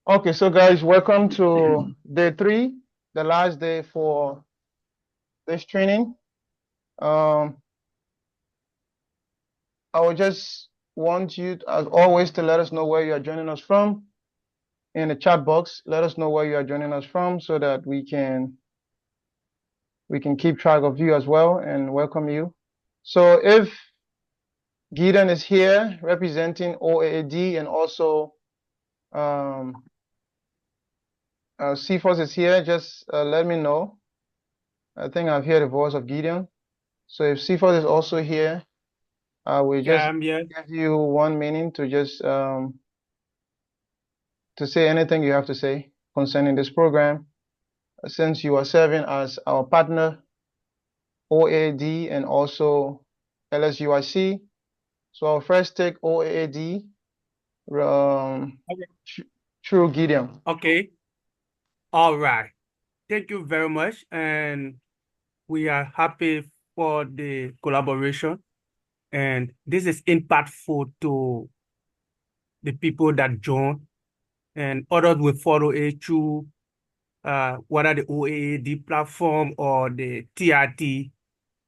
Okay, so guys, welcome to day 3, the last day for this training. Um, I would just want you, as always, to let us know where you are joining us from in the chat box. Let us know where you are joining us from so that we can keep track of you as well and welcome you. So if Gideon is here representing OAAD and also um, CFOS is here, just let me know. I think I've heard the voice of Gideon. So if CFOS is also here, we Yeah, just I'm here. give you 1 minute to just to say anything you have to say concerning this program, since you are serving as our partner, OAD, and also LSUIC. So I'll first take OAD Okay. through Gideon. Okay. All right. Thank you very much. And we are happy for the collaboration. And this is impactful to the people that join, and others will follow it through whether the OAAD platform or the TIT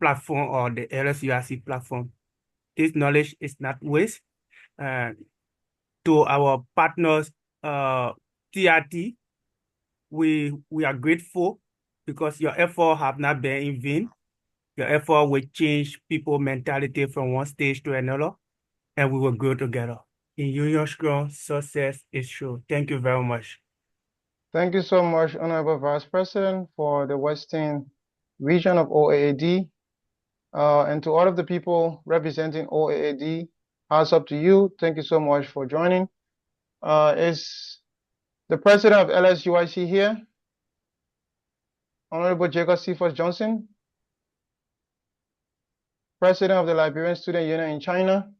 platform or the LSUIC platform. This knowledge is not waste. Uh, to our partners, TIT, we are grateful because your effort have not been in vain. Your effort will change people mentality from one stage to another, and we will grow together. In Union Strong, success is sure. Thank you very much. Thank you so much, Honorable Vice President, for the Western region of OAAD. And to all of the people representing OAAD, hats up to you. Thank you so much for joining. Is the president of LSUIC here, Honorable Jacob Cephas Johnson, president of the Liberian Student Union in China.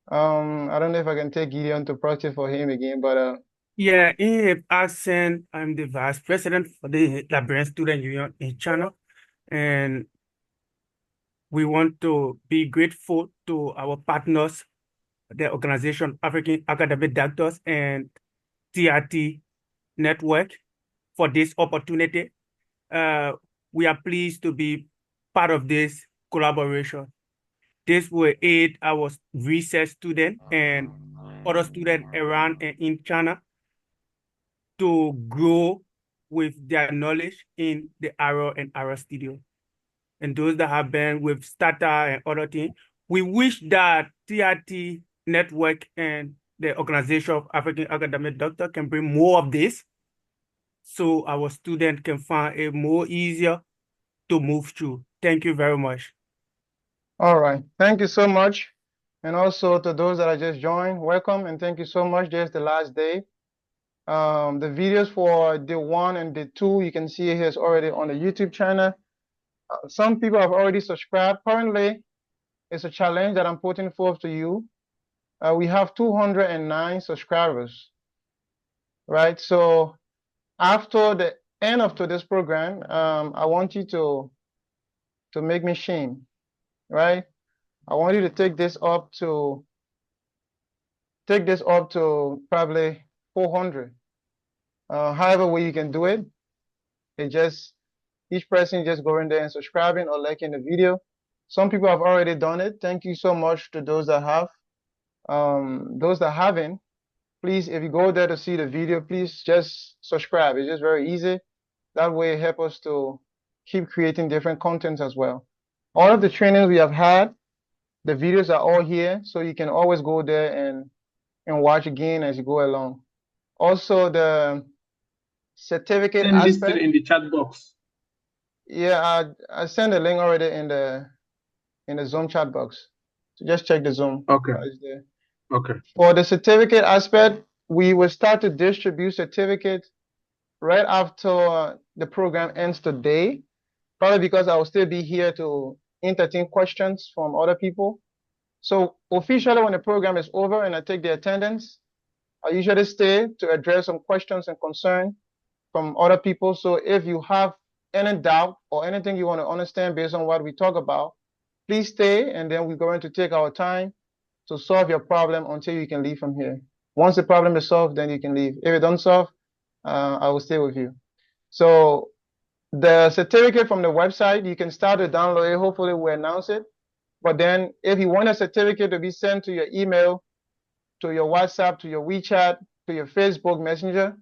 I don't know if I can take Gideon to proxy for him again, but Yeah, in accent, I'm the vice president for the Liberian Student Union in China, and we want to be grateful to our partners, the Organization African Academic Doctors and TRT Network, for this opportunity. Uh, we are pleased to be part of this collaboration. This will aid our research students and other students around and in China to grow with their knowledge in the Arrow and RStudio. And those that have been with Starter and other things, we wish that TRT Network and the Organization of African Academic Doctors can bring more of this so our students can find it more easier to move through. Thank you very much. all right. Thank you so much. And also to those that are just joined, welcome and thank you so much. This is the last day. The videos for day 1 and day 2, you can see here is already on the YouTube channel. Some people have already subscribed. Currently, it's a challenge that I'm putting forth to you. We have 209 subscribers, right? So after the end of today's program, I want you to make me shame, right? I want you to take this up to probably 400. However way you can do it, it just each person just going there and subscribing or liking the video. Some people have already done it. Thank you so much to those that have. Those that haven't, please, if you go there to see the video, please just subscribe. It's just very easy. That way it helps us to keep creating different contents as well. All of the trainings we have had, the videos are all here, so you can always go there and watch again as you go along. Also, the certificate Send listed aspect, in the chat box. yeah, I sent a link already in the Zoom chat box. So just check the Zoom. Okay. It's there. Okay. For the certificate aspect, we will start to distribute certificates right after the program ends today. Probably because I will still be here to entertain questions from other people. So officially, when the program is over and I take the attendance, I usually stay to address some questions and concern from other people. So if you have any doubt or anything you want to understand based on what we talk about, please stay, and then we're going to take our time to solve your problem until you can leave from here. Once the problem is solved, then you can leave. If it don't solve, I will stay with you. So the certificate from the website, you can start to download it. Hopefully we'll announce it. But then if you want a certificate to be sent to your email, to your WhatsApp, to your WeChat, to your Facebook Messenger,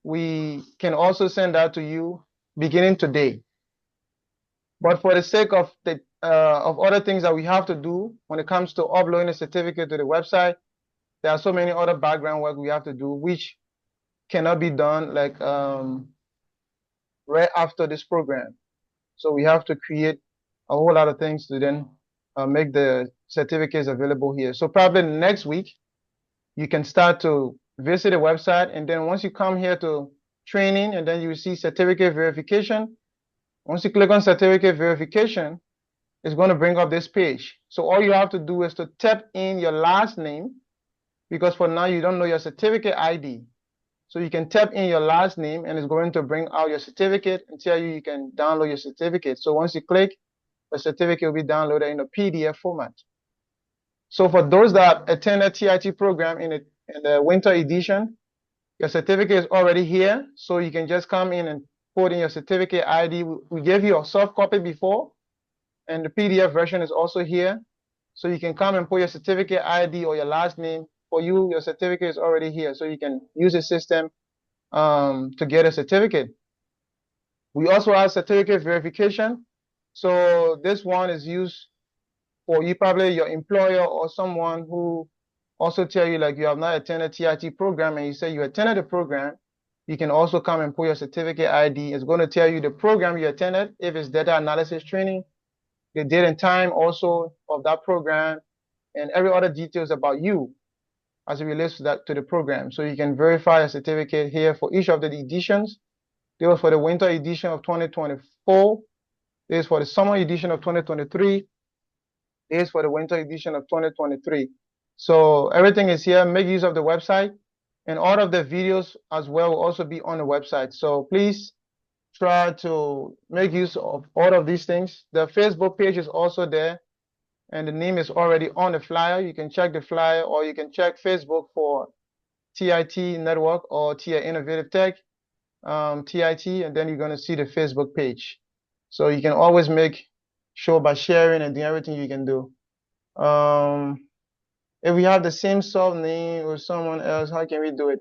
we can also send that to you beginning today. But for the sake of the of other things that we have to do when it comes to uploading a certificate to the website, there are so many other background work we have to do, which cannot be done like right after this program. So we have to create a whole lot of things to then make the certificates available here. So probably next week, you can start to visit the website. And then once you come here to training, and then you see certificate verification. Once you click on certificate verification, it's going to bring up this page. So all you have to do is to tap in your last name, because for now you don't know your certificate ID. So you can tap in your last name and it's going to bring out your certificate and tell you can download your certificate. So once you click, the certificate will be downloaded in a PDF format. So for those that attended TIT program in the winter edition, your certificate is already here. So you can just come in and put in your certificate ID. We gave you a soft copy before, and the PDF version is also here. So you can come and put your certificate ID or your last name. For you, your certificate is already here. So you can use the system to get a certificate. We also have certificate verification. So this one is used for you, probably your employer or someone who also tell you like you have not attended TIT program and you say you attended the program. You can also come and put your certificate ID. It's going to tell you the program you attended, if it's data analysis training, the date and time also of that program, and every other details about you as it relates to the program. So you can verify a certificate here for each of the editions. This was for the winter edition of 2024. This is for the summer edition of 2023. This is for the winter edition of 2023. So everything is here. Make use of the website, and all of the videos as well will also be on the website. So please try to make use of all of these things. The Facebook page is also there, and the name is already on the flyer. You can check the flyer, or you can check Facebook for TIT Network or Teah Innovative Tech, TIT, and then you're going to see the Facebook page. So you can always make sure by sharing and doing everything you can do. If we have the same sub name with someone else, how can we do it?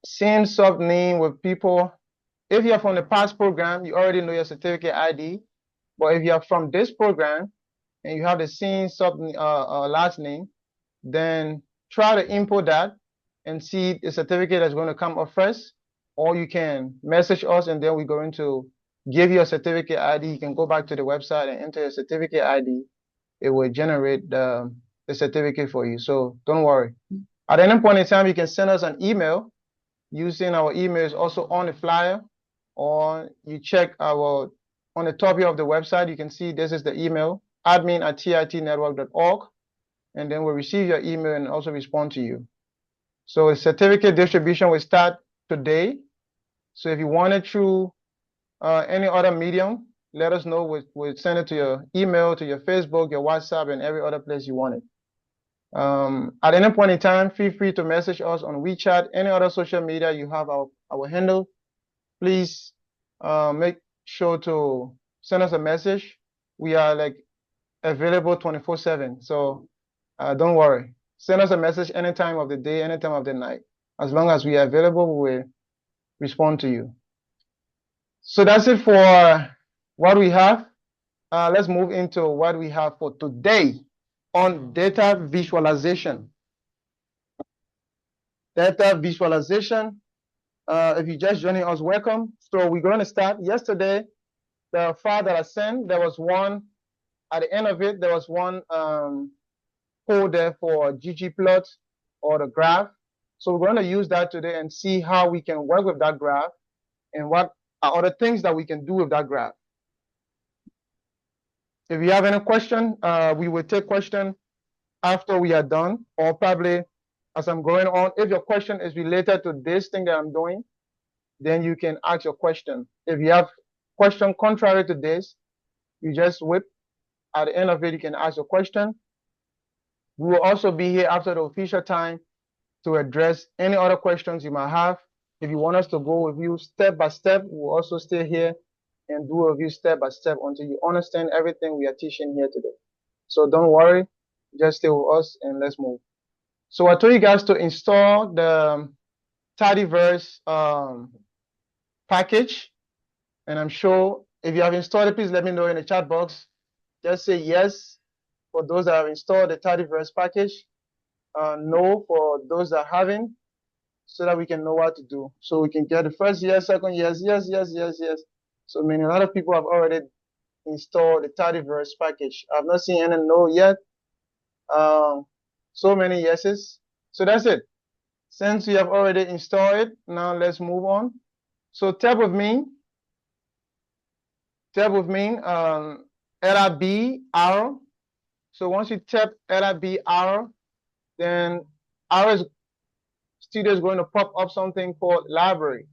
Same sub name with people. If you're from the past program, you already know your certificate ID. But if you're from this program and you have the same sub last name, then try to input that and see the certificate that's going to come up first. Or you can message us and then we're going to give you a certificate ID. You can go back to the website and enter your certificate ID. It will generate the certificate for you. So don't worry. At any point in time, you can send us an email. Using our email is also on the flyer, or you check on the top here of the website. You can see this is the email, admin@titnetwork.org, and then we'll receive your email and also respond to you. So the certificate distribution will start today. So if you want it through any other medium, let us know. We'll send it to your email, to your Facebook, your WhatsApp, and every other place you want it. At any point in time, feel free to message us on WeChat, any other social media. You have our handle. Please make sure to send us a message. We are like available 24/7. So don't worry. Send us a message any time of the day, any time of the night. As long as we are available, we will respond to you. So that's it for what we have. Let's move into what we have for today on data visualization. Data visualization. If you're just joining us, welcome. So we're going to start. Yesterday, the file that I sent, there was one, at the end of it, there was one code there for ggplot or the graph. So we're going to use that today and see how we can work with that graph and what are other things that we can do with that graph. If you have any question, we will take question after we are done, or probably as I'm going on. If your question is related to this thing that I'm doing, then you can ask your question. If you have question contrary to this, you just whip. At the end of it, you can ask your question. We will also be here after the official time to address any other questions you might have. If you want us to go with you step by step, we'll also stay here and do a review step by step until you understand everything we are teaching here today. So don't worry, just stay with us and let's move. So I told you guys to install the Tidyverse package, and I'm sure if you have installed it, please let me know in the chat box. Just say yes for those that have installed the Tidyverse package, no for those that haven't, so that we can know what to do. So we can get the first yes, second yes, yes, yes, yes, yes. So meaning a lot of people have already installed the Tidyverse package. I've not seen any no yet. So many yeses. So that's it. Since you have already installed it, now let's move on. So tab with me, letter B, arrow. So once you tap letter B, arrow, then RStudio is going to pop up something called library.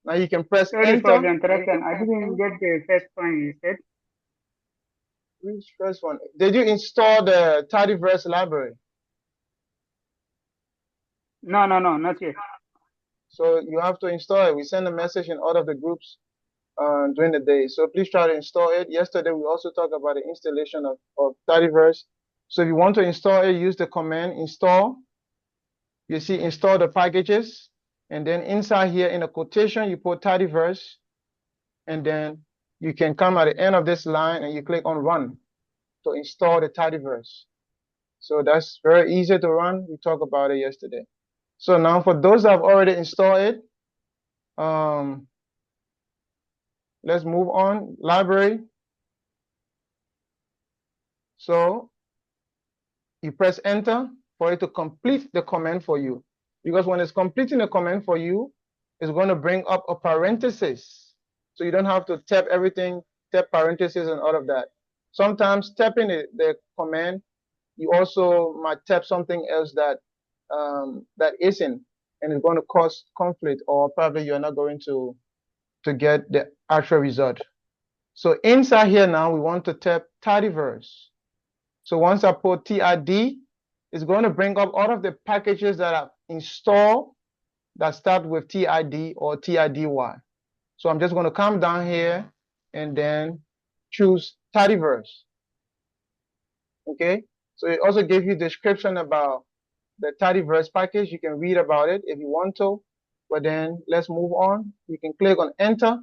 Now you can press Sorry for enter. the interruption. I didn't get the first point you said. Which first one? Did you install the Tidyverse library? No, not yet. So you have to install it. We send a message in all of the groups during the day. So please try to install it. Yesterday, we also talked about the installation of Tidyverse. So if you want to install it, use the command install. You see install the packages. And then inside here in the quotation, you put Tidyverse. And then you can come at the end of this line and you click on run to install the Tidyverse. So that's very easy to run. We talked about it yesterday. So now for those that have already installed it, let's move on. Library. So you press enter for it to complete the command for you. Because when it's completing the command for you, it's going to bring up a parenthesis. So you don't have to tap everything, tap parentheses and all of that. Sometimes tapping the command, you also might tap something else that that isn't, and it's going to cause conflict, or probably you're not going to get the actual result. So inside here now, we want to tap Tidyverse. So once I put TID, it's going to bring up all of the packages that are installed that start with TID or TIDY. So I'm just going to come down here and then choose Tidyverse. Okay. So it also gives you description about the Tidyverse package. You can read about it if you want to. But then let's move on. You can click on enter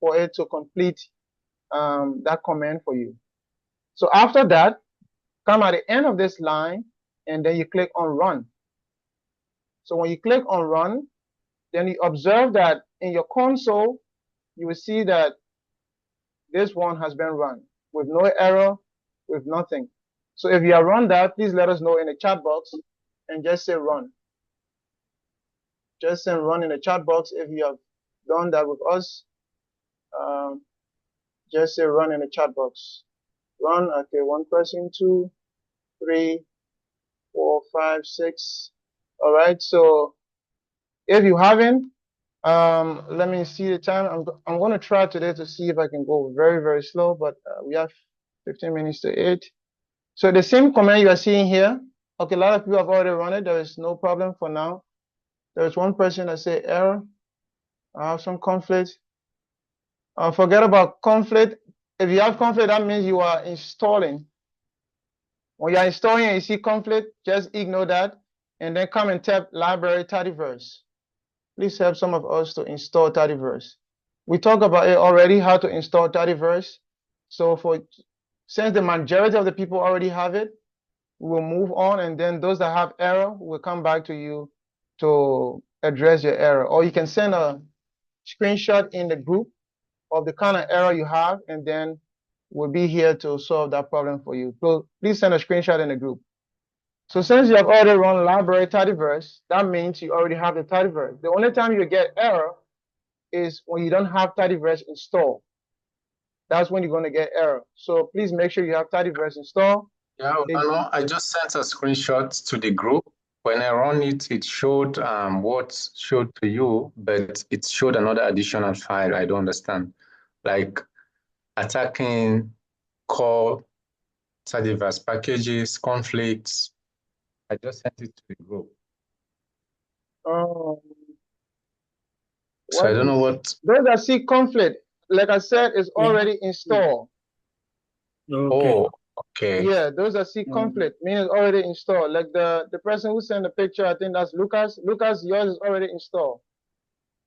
for it to complete that command for you. So after that, come at the end of this line and then you click on run. So when you click on run, then you observe that in your console, you will see that this one has been run with no error, with nothing. So if you have run that, please let us know in the chat box and just say run. Just say run in the chat box if you have done that with us. Just say run in the chat box. Run, okay, one person, 2, 3, 4, 5, 6. All right, so if you haven't, let me see the time. I'm going to try today to see if I can go very, very slow, but we have 15 minutes to 8. So the same command you are seeing here, okay, a lot of people have already run it. There is no problem for now. There is one person that say error. I have some conflict. Forget about conflict. If you have conflict, that means you are installing. When you are installing and you see conflict, just ignore that and then come and tap library Tidyverse. Please help some of us to install Tidyverse. We talked about it already, how to install Tidyverse. So since the majority of the people already have it, we will move on, and then those that have error will come back to you to address your error. Or you can send a screenshot in the group of the kind of error you have, and then we'll be here to solve that problem for you. So please send a screenshot in the group. So since you have already run library Tidyverse, that means you already have the Tidyverse. The only time you get error is when you don't have Tidyverse installed. That's when you're going to get error. So please make sure you have Tidyverse installed. Yeah, Olano, I just sent a screenshot to the group. When I run it, it showed what showed to you, but it showed another additional file. I don't understand. Like attacking call device packages, conflicts. I just sent it to the group. Um, So I don't know what. Those that see conflict, like I said, is Yeah. already installed. Okay. Oh, okay. Yeah, those that see conflict mean it's already installed. Like the person who sent the picture, I think that's Lucas. Lucas, yours is already installed.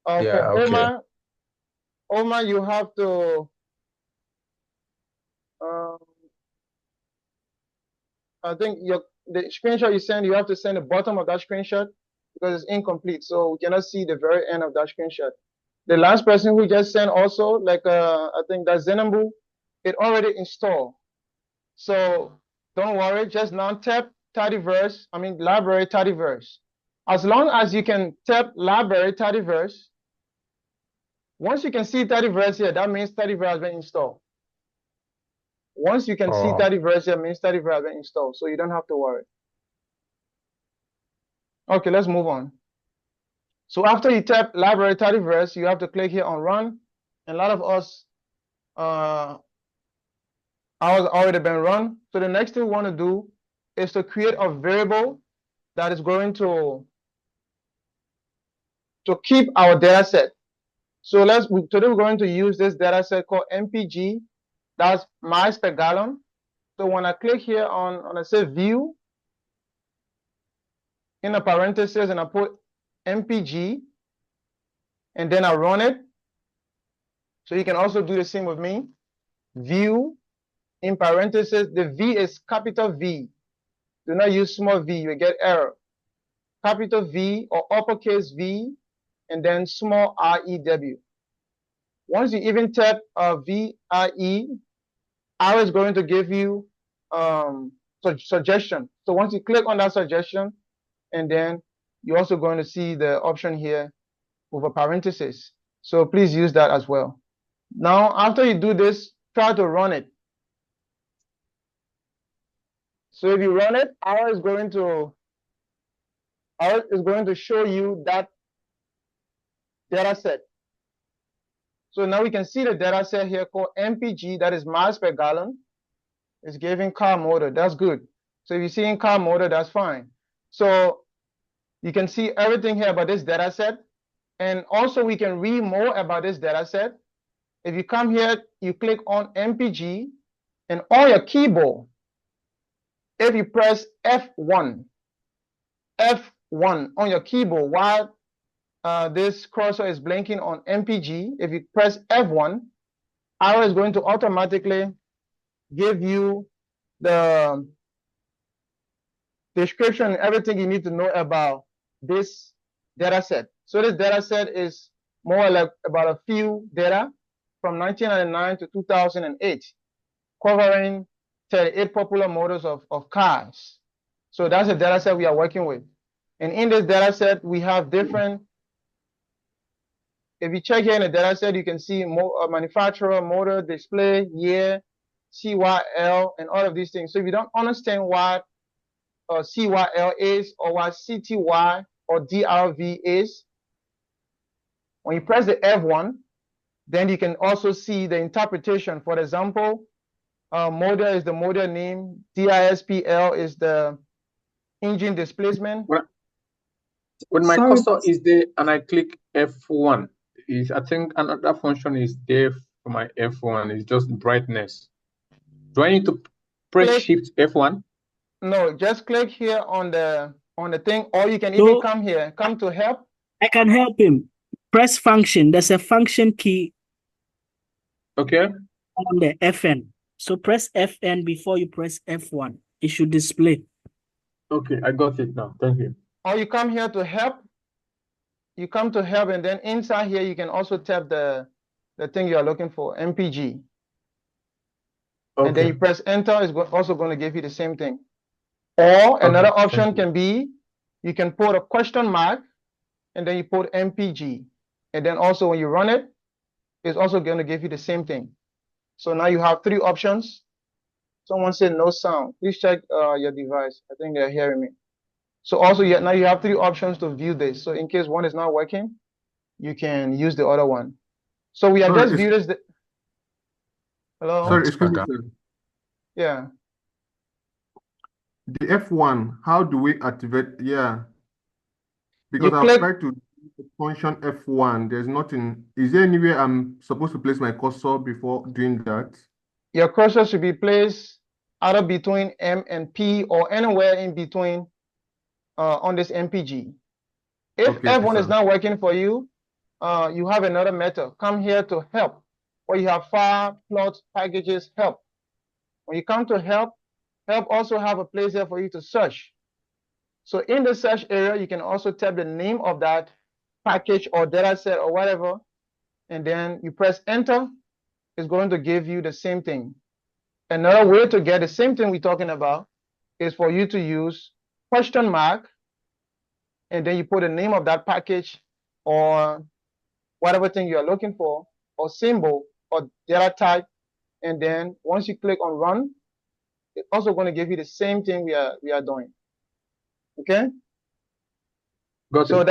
Yeah, For okay. Omar, you have to. Um, I think the screenshot you send, you have to send the bottom of that screenshot because it's incomplete, so we cannot see the very end of that screenshot. The last person who just sent also, like I think that's Zenambu, it already installed. So don't worry, just now tap Tidyverse, library Tidyverse. As long as you can tap library Tidyverse, once you can see Tidyverse here, that means Tidyverse has been installed. Once you can see Oh, Tidyverse here, means Tidyverse has been installed, so you don't have to worry. Okay, let's move on. So after you tap library Tidyverse, you have to click here on run. And a lot of us, ours already been run. So the next thing we want to do is to create a variable that is going to keep our data set. So today we're going to use this data set called MPG, that's miles per gallon. So when I click here on I say view, in the parentheses, and I put MPG, and then I run it. So you can also do the same with me. View, in parentheses, the V is capital V. Do not use small v, you will get error. Capital V or uppercase V, and then small REW. Once you even tap VRE, R is going to give you suggestion. So once you click on that suggestion, and then you're also going to see the option here with a parenthesis. So please use that as well. Now, after you do this, try to run it. So if you run it, R is going to show you that data set. So now we can see the data set here called MPG, that is miles per gallon. It's giving car motor. That's good. So if you see in car motor, that's fine. So you can see everything here about this data set. And also we can read more about this data set. If you come here, you click on MPG, and on your keyboard, if you press F1 on your keyboard while this cursor is blinking on MPG, if you press F1, Arrow is going to automatically give you the description and everything you need to know about this data set. So this data set is more like about a few data from 1999 to 2008, covering 38 popular models of cars. So that's the data set we are working with. And in this data set, we have different, if you check here in the data set, you can see manufacturer, model, display, year, CYL, and all of these things. So if you don't understand what CYL is, or what CTY or DRV is, when you press the F1, then you can also see the interpretation. For example, model is the model name, DISPL is the engine displacement. When my Sorry, cursor is there and I click F1, I think another function is there for my F1. It's just brightness. Do I need to press Shift F1? No, just click here on the thing, or you can even come here, come to help. I can help him. Press function. There's a function key Okay. on the FN. So press FN before you press F1. It should display. Okay, I got it now. Thank you. Or you come here to help. You come to help, and then inside here you can also tap the thing you are looking for, MPG. Okay. And then you press enter. It's also going to give you the same thing. Or another option can be, you can put a question mark, and then you put MPG. And then also when you run it, it's also going to give you the same thing. So now you have three options. Someone said no sound. Please check your device. I think they're hearing me. So also now you have three options to view this. So in case one is not working, you can use the other one. So we have just viewed this. Hello? Sorry, Sorry, excuse me. Yeah. The F1, how do we activate? Yeah, because You I've click, tried to do the function F1. There's nothing. Is there anywhere I'm supposed to place my cursor before doing that? your cursor should be placed either between M and P or anywhere in between on this MPG. If Okay, F1 is sir. not working for you, you have another method. Come here to help, or you have file, plot, packages, help. When you come to help, help also have a place there for you to search. So in the search area, you can also type the name of that package or data set or whatever, and then you press enter. It's going to give you the same thing. Another way to get the same thing we're talking about is for you to use question mark, and then you put the name of that package or whatever thing you're looking for, or symbol or data type, and then once you click on run, it's also going to give you the same thing we are doing. Okay, Got so it.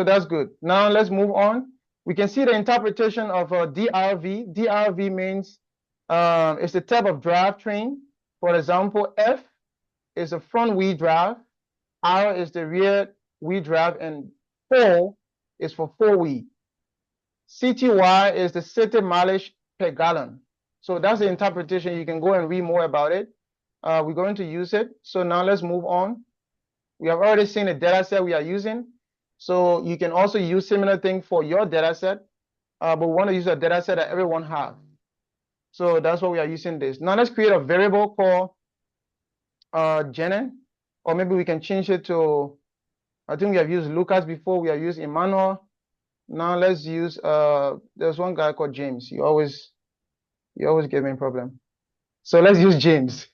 that's good. Now let's move on. We can see the interpretation of DRV. DRV means it's the type of drivetrain. For example, F is a front wheel drive, R is the rear wheel drive, and 4 is for 4-wheel. CTY is the city mileage per gallon. So that's the interpretation. You can go and read more about it. We're going to use it. So now let's move on. We have already seen the data set we are using. So you can also use similar thing for your data set, but we want to use a data set that everyone have. So that's why we are using this. Now let's create a variable called Jenny, or maybe we can change it to, I think we have used Lucas before, we have used Emmanuel. Now let's use, there's one guy called James. You always give me a problem. So let's use James,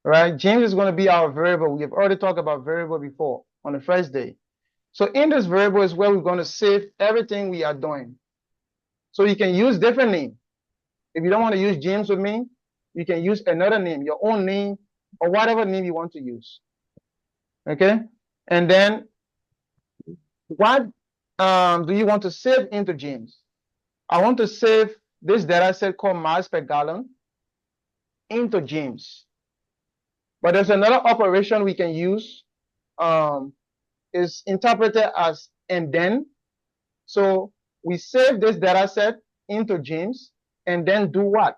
right? James is going to be our variable. We have already talked about variable before on the first day. So in this variable is where we're going to save everything we are doing. So you can use different name. If you don't want to use James with me, you can use another name, your own name, or whatever name you want to use. Okay? And then what do you want to save into James? I want to save this data set called miles per gallon into James. But there's another operation we can use. Is interpreted as and then. So we save this data set into James and then do what?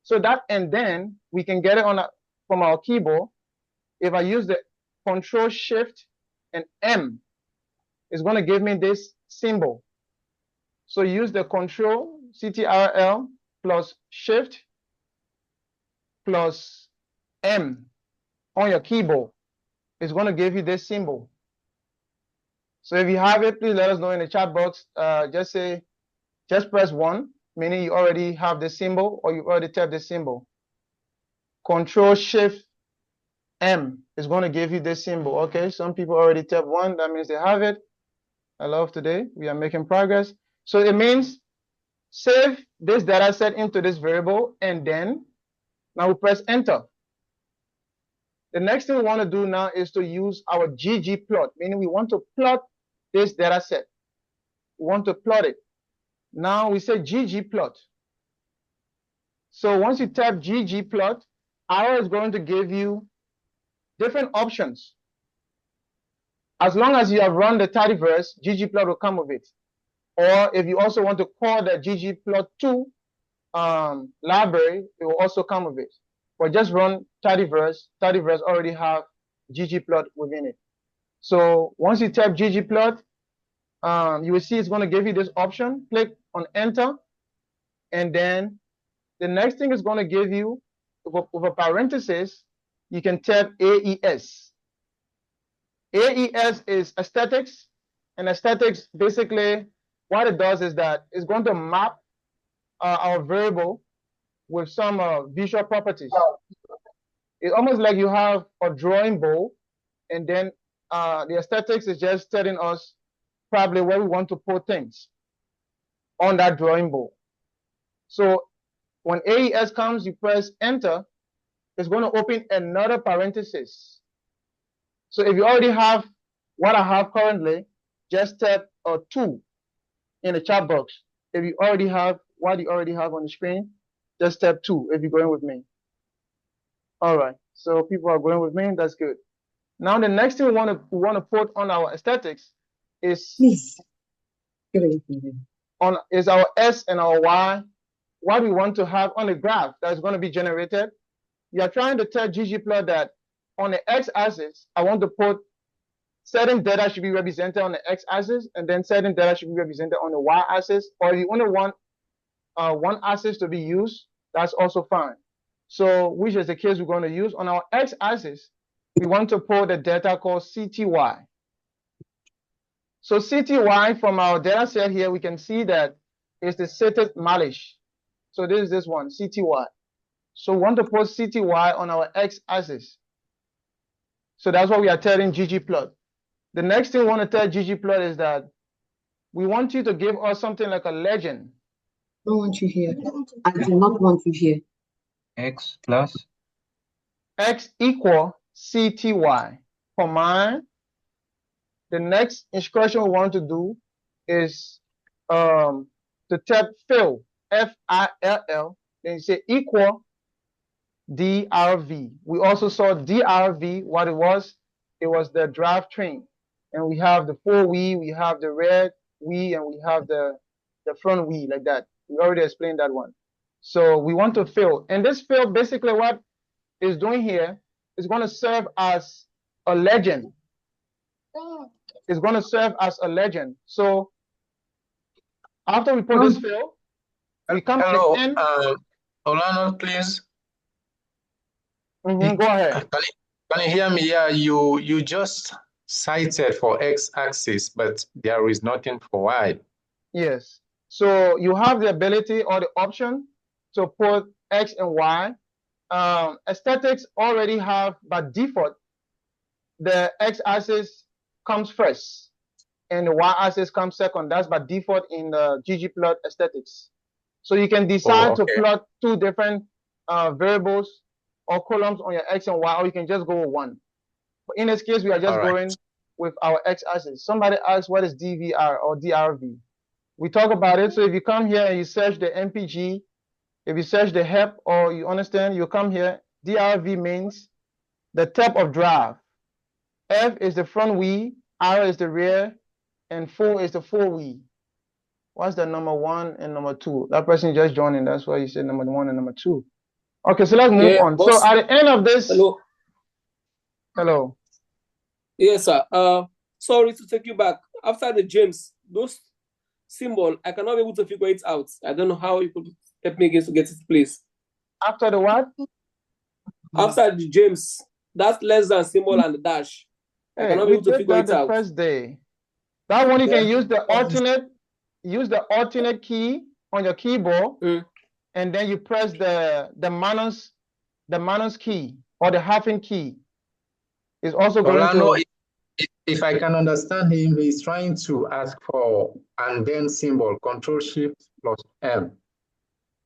So that and then we can get it from our keyboard. If I use the Control Shift and M, it's going to give me this symbol. So use the Control CTRL plus Shift plus M on your keyboard. It's going to give you this symbol. So if you have it, please let us know in the chat box. Just press 1, meaning you already have the symbol or you already tapped the symbol. Control Shift M is going to give you this symbol. Okay, some people already tapped 1. That means they have it. I love today. We are making progress. So it means save this data set into this variable, and then now we press enter. The next thing we want to do now is to use our ggplot, meaning we want to plot this data set. We want to plot it. Now we say ggplot. So once you type ggplot, R is going to give you different options. As long as you have run the tidyverse, ggplot will come with it. Or if you also want to call the ggplot2 library, it will also come with it. But just run tidyverse. Tidyverse already have ggplot within it. So once you type ggplot, you will see it's going to give you this option. Click on enter, and then the next thing is going to give you, with a parenthesis, you can type AES. AES is aesthetics, and aesthetics basically what it does is that it's going to map our variable with some visual properties. It's almost like you have a drawing board, and then the aesthetics is just telling us probably where we want to put things on that drawing board. So when AES comes, you press enter, it's going to open another parenthesis. So if you already have what I have currently, just type 2 in the chat box. If you already have what you already have on the screen, just type 2 if you're going with me. All right. So people are going with me. That's good. Now the next thing we want to put on our aesthetics is is our S and our Y. What we want to have on the graph that's going to be generated. You are trying to tell ggplot that on the x-axis, I want to put certain data should be represented on the x-axis, and then certain data should be represented on the y-axis. Or if you only want one axis to be used, that's also fine. So which is the case we're going to use. On our x-axis, we want to put the data called CTY. So CTY from our data set here, we can see that it's the cited mileage. So this is this one, CTY. So we want to put CTY on our x-axis. So that's what we are telling ggplot. The next thing we want to tell ggplot is that we want you to give us something like a legend. I don't want you here. I do not want you here. X plus X equal CTY. For mine, the next instruction we want to do is to type fill, F-I-L-L, then you say equal DRV. We also saw DRV, what it was the drive train. And we have the fore wheel, we have the rear wheel, and we have the front wheel, like that. We already explained that one. So we want to fill. And this fill, basically what it's doing here is going to serve as a legend. It's going to serve as a legend. So after we put this fill, we come to the end. Olano, please. Go ahead. Can you hear me? Yeah, you just cited for x-axis, but there is nothing for y. Yes. So you have the ability or the option to put x and y. Aesthetics already have, by default, the x-axis comes first and the y-axis comes second. That's by default in the ggplot aesthetics. So you can decide to plot two different variables or columns on your x and y, or you can just go with one. But in this case, we are just going with our x-axis. Somebody asked what is DVR or DRV. We talk about it. So if you come here and you search the MPG, if you search the HEP, or you understand, you come here, DRV means the type of drive. F is the front wheel, R is the rear, and 4 is the fore wheel. What's the number 1 and number 2? That person just joined in. That's why you said number 1 and number 2. Okay, so let's move on. Boss. So at the end of this, Hello. Yes, sir. Sorry to take you back. After the James, those symbol, I cannot be able to figure it out. I don't know how you could help me again to get it, please. After the what? After the James, that's less than symbol and the dash. I cannot be able to figure it out. The first day. That one you can use the alternate key on your keyboard, and then you press the minus key or the hyphen key. It's also going to. If I can understand him, he's trying to ask for and then symbol, Control-Shift+M.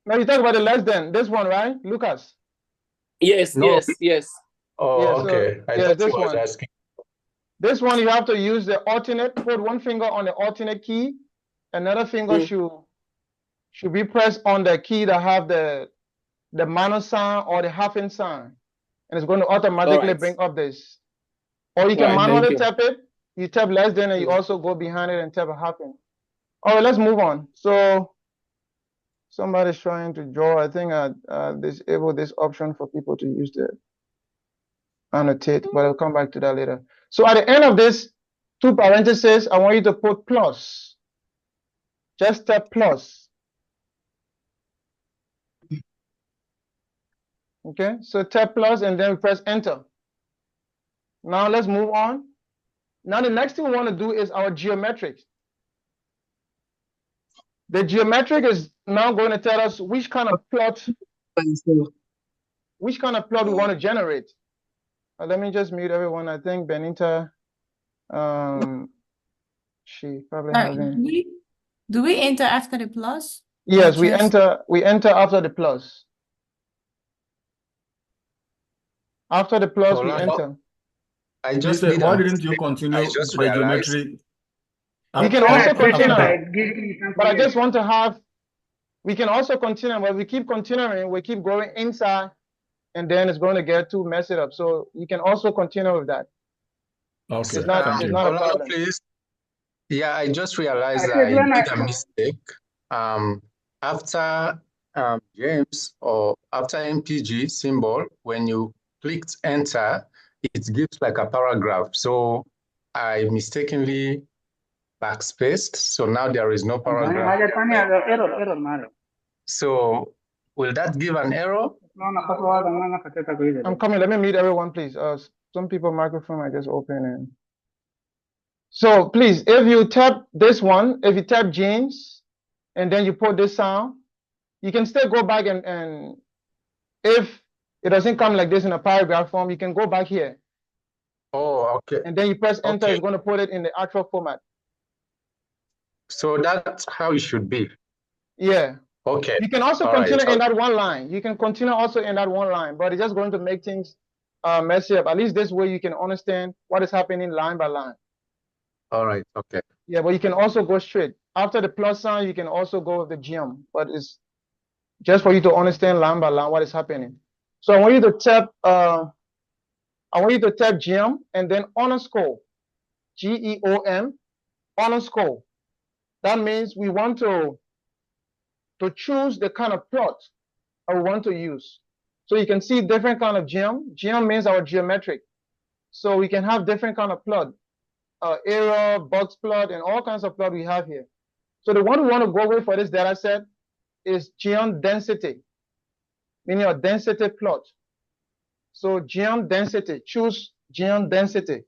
Now you talk about the less than, this one, right, Lucas? Yes, no. yes. Oh, yeah, okay. So, I thought he was asking. This one you have to use the alternate, put one finger on the alternate key, another finger should be pressed on the key that have the minus sign or the hyphen sign. And it's going to automatically bring up this. Or you can manually tap it. You tap less than, and you also go behind it and tap a hyphen. All right, let's move on. So somebody's trying to draw. I think I disable this option for people to use the annotate, but I'll come back to that later. So at the end of this, 2 parentheses, I want you to put plus. Just tap plus. Okay, so tap plus and then we press enter. Now let's move on. Now the next thing we want to do is our geometric. The geometric is now going to tell us which kind of plot we want to generate. Let me just mute everyone. I think Benita, she probably having. Do we enter after the plus? Yes, we enter after the plus. After the plus, we enter. I just said, why didn't you continue the geometry? We can also continue, but I just want to have. We can also continue, but we keep continuing. We keep going inside and then it's going to get to mess it up. So you can also continue with that. Okay, It's not, thank it's you. not a Olano, problem. please. Yeah, I just realized I did a mistake. After James or after MPG symbol, when you clicked enter, it gives like a paragraph. So I mistakenly backspaced. So now there is no paragraph. So will that give an error? I'm coming. Let me meet everyone, please. Some people microphone I just open and so please, if you tap this one, if you tap James and then you put this sound, you can still go back and if it doesn't come like this in a paragraph form, you can go back here. Oh, okay. And then you press enter, Okay. it's going to put it in the actual format. So that's how it should be. Yeah. Okay. You can also All continue right. in that one line. You can continue also in that one line, but it's just going to make things messy up. At least this way you can understand what is happening line by line. All right. Okay. Yeah, but you can also go straight. After the plus sign, you can also go with the gem, but it's just for you to understand line by line what is happening. So I want you to tap gem and then underscore, GEOM, underscore. That means we want to choose the kind of plot I want to use. So you can see different kind of gem. Gem means our geometric. So we can have different kind of plot, arrow, box plot, and all kinds of plot we have here. So the one we want to go with for this data set is gem density, meaning a density plot. So gem density, choose gem density.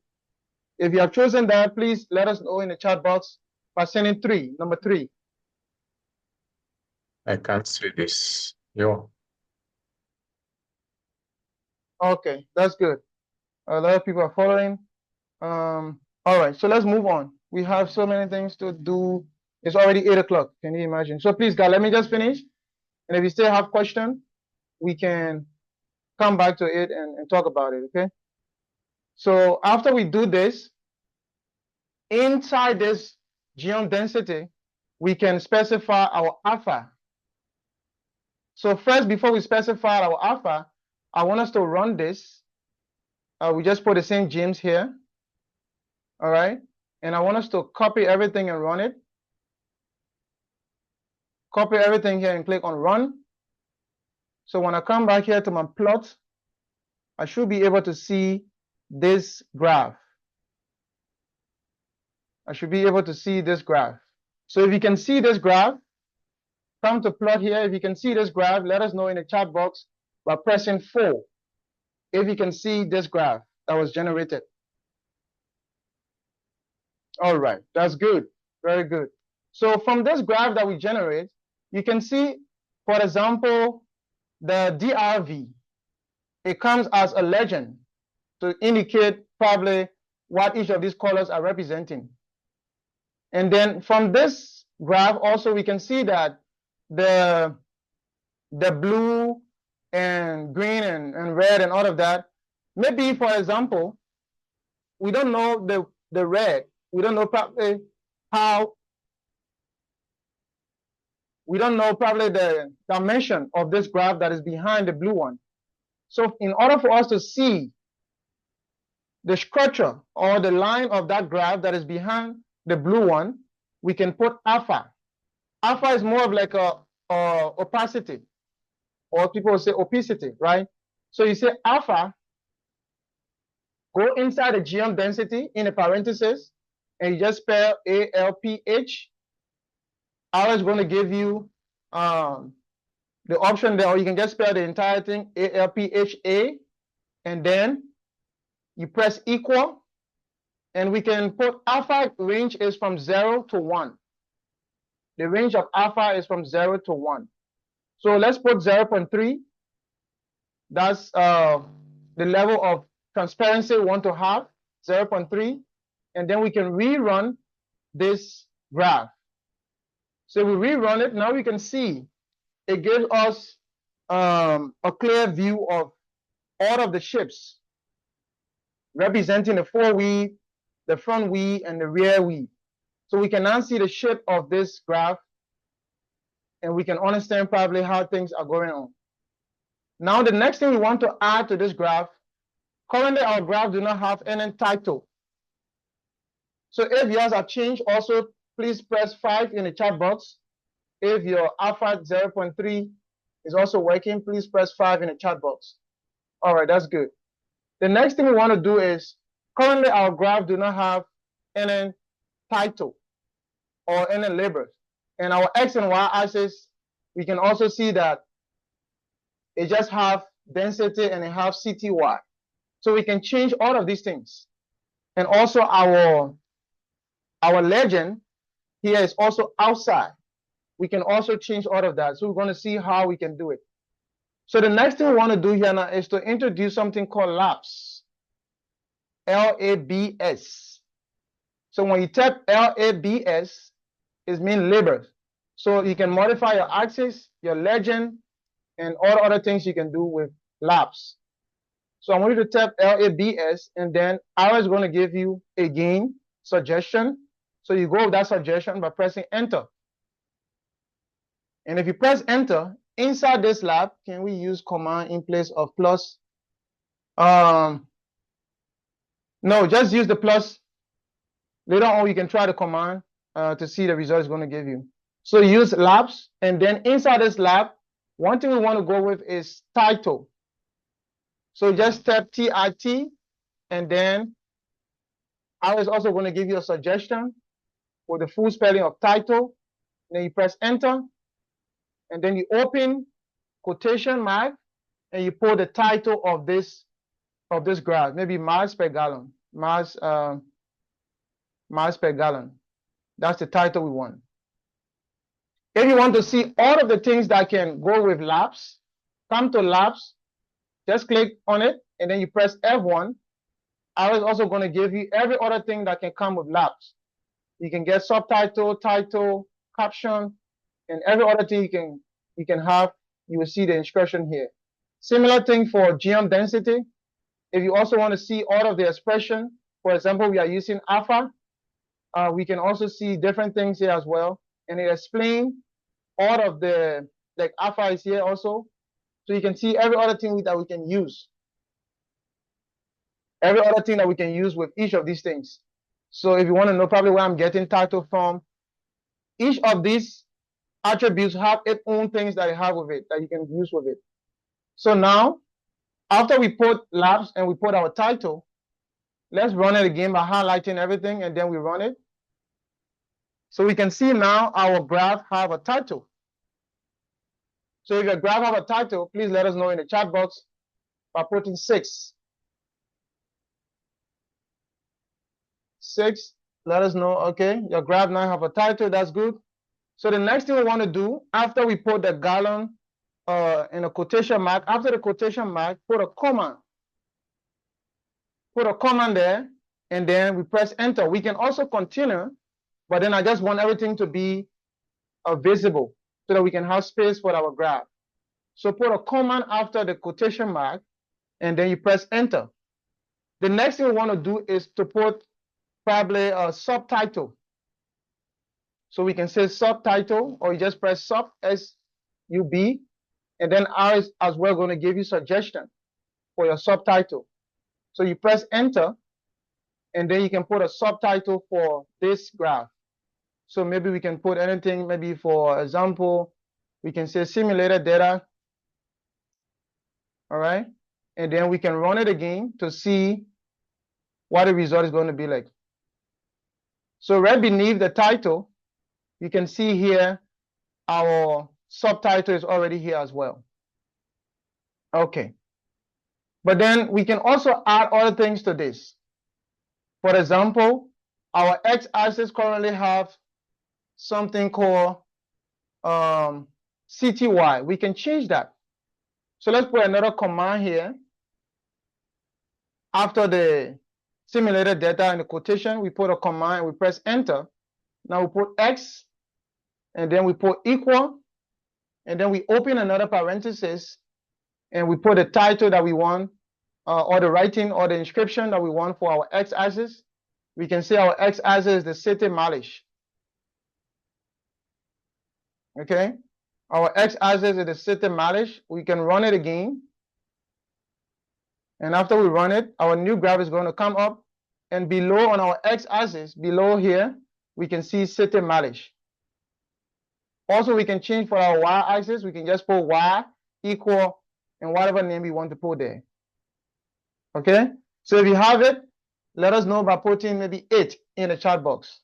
If you have chosen that, please let us know in the chat box by sending number 3. I can't see this. Yo. Okay, that's good. A lot of people are following. All right, so let's move on. We have so many things to do. It's already 8 o'clock. Can you imagine? So please, guys, let me just finish. And if you still have questions, we can come back to it and talk about it, okay? So after we do this, inside this geom density, we can specify our alpha. So first, before we specify our alpha, I want us to run this. We just put the same gems here. All right. And I want us to copy everything and run it. Copy everything here and click on run. So when I come back here to my plot, I should be able to see this graph. I should be able to see this graph. So if you can see this graph, come to plot here. If you can see this graph, let us know in the chat box by pressing 4. If you can see this graph that was generated. All right, that's good. Very good. So from this graph that we generate, you can see, for example, the DRV. It comes as a legend to indicate probably what each of these colors are representing. And then from this graph also we can see that the blue and green and red and all of that, maybe for example, we don't know the red. We don't know probably how, we don't know probably the dimension of this graph that is behind the blue one. So in order for us to see the structure or the line of that graph that is behind the blue one, we can put alpha. Alpha is more of like a opacity, or people say opacity, right? So you say alpha, go inside the geom density in a parenthesis, and you just spell ALPH. R is going to give you the option there, or you can just spell the entire thing, ALPHA, and then you press equal, and we can put alpha range is from 0 to 1. The range of alpha is from 0 to 1. So let's put 0.3. That's the level of transparency we want to have, 0.3. And then we can rerun this graph. So we rerun it. Now we can see it gives us a clear view of all of the shapes representing the foreweave, the front weave, and the rear weave. So we can now see the shape of this graph, and we can understand probably how things are going on. Now the next thing we want to add to this graph, currently our graph do not have any title. So if yours have changed also, please press 5 in the chat box. If your alpha 0.3 is also working, please press 5 in the chat box. All right, that's good. The next thing we want to do is, currently our graph do not have any title or any labels. And our X and Y axis, we can also see that it just have density and it have CTY. So we can change all of these things. And also our legend here is also outside. We can also change all of that. So we're going to see how we can do it. So the next thing we want to do here now is to introduce something called labs. L-A-B-S. So when you type L-A-B-S, it means labels. So you can modify your axis, your legend, and all other things you can do with labs. So I want you to type LABS, and then I is going to give you again suggestion. So you go with that suggestion by pressing enter. And if you press enter, inside this lab, can we use command in place of plus? No, just use the plus. Later on, you can try the command to see the result it's going to give you. So use labs, and then inside this lab, one thing we want to go with is title. So just type TIT, and then I was also going to give you a suggestion for the full spelling of title. Then you press enter, and then you open quotation mark, and you put the title of this graph, maybe miles per gallon, miles per gallon. That's the title we want. If you want to see all of the things that can go with labs, come to labs, just click on it, and then you press F1. I was also going to give you every other thing that can come with labs. You can get subtitle, title, caption, and every other thing you can have. You will see the instruction here. Similar thing for geom density. If you also want to see all of the expression, for example, we are using alpha. We can also see different things here as well, and it explains all of the, like alpha is here also, so you can see every other thing that we can use. Every other thing that we can use with each of these things. So if you want to know probably where I'm getting title from, each of these attributes have its own things that it have with it that you can use with it. So now, after we put labs and we put our title, let's run it again by highlighting everything, and then we run it. So we can see now our graph have a title. So if your graph have a title, please let us know in the chat box by putting 6. 6, let us know. Okay, your graph now have a title. That's good. So the next thing we want to do, after we put the gallon in a quotation mark, after the quotation mark, put a comma. Put a comma there, and then we press enter. We can also continue, but then I just want everything to be visible so that we can have space for our graph. So put a comma after the quotation mark, and then you press enter. The next thing we want to do is to put probably a subtitle. So we can say subtitle, or you just press sub, S-U-B, and then I is as well going to give you suggestion for your subtitle. So you press enter, and then you can put a subtitle for this graph. So maybe we can put anything, maybe for example, we can say simulated data. All right. And then we can run it again to see what the result is going to be like. So right beneath the title, you can see here our subtitle is already here as well. Okay. But then we can also add other things to this. For example, our x-axis currently have something called CTY. We can change that. So let's put another command here. After the simulated data in the quotation, we put a command and we press enter. Now we put X, and then we put equal, and then we open another parenthesis, and we put the title that we want, or the writing or the inscription that we want for our x-axis. We can say our x-axis is the city mileage. Okay, Our x-axis is the city mileage. We can run it again. And after we run it, our new graph is going to come up. And below on our x-axis, below here, we can see city mileage. Also, we can change for our y-axis. We can just put y equal and whatever name we want to put there. Okay? So if you have it, let us know by putting maybe 8 in the chat box.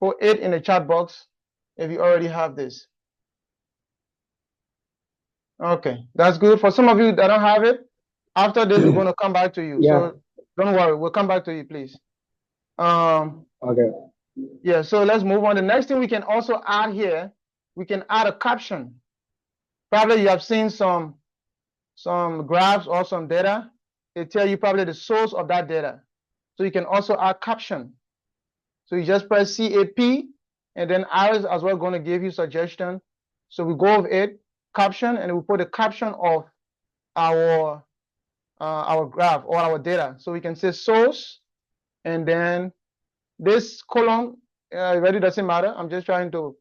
Put 8 in the chat box if you already have this. Okay, that's good. For some of you that don't have it, after this, we're going to come back to you. Yeah. So don't worry, we'll come back to you, please. Okay. Yeah, so let's move on. The next thing we can also add here, we can add a caption. Probably you have seen some graphs or some data. They tell you probably the source of that data. So you can also add caption. So you just press CAP, and then ours as well going to give you suggestion. So we go with it, caption, and we put the caption of our graph or our data. So we can say source, and then this column really doesn't matter. I'm just trying to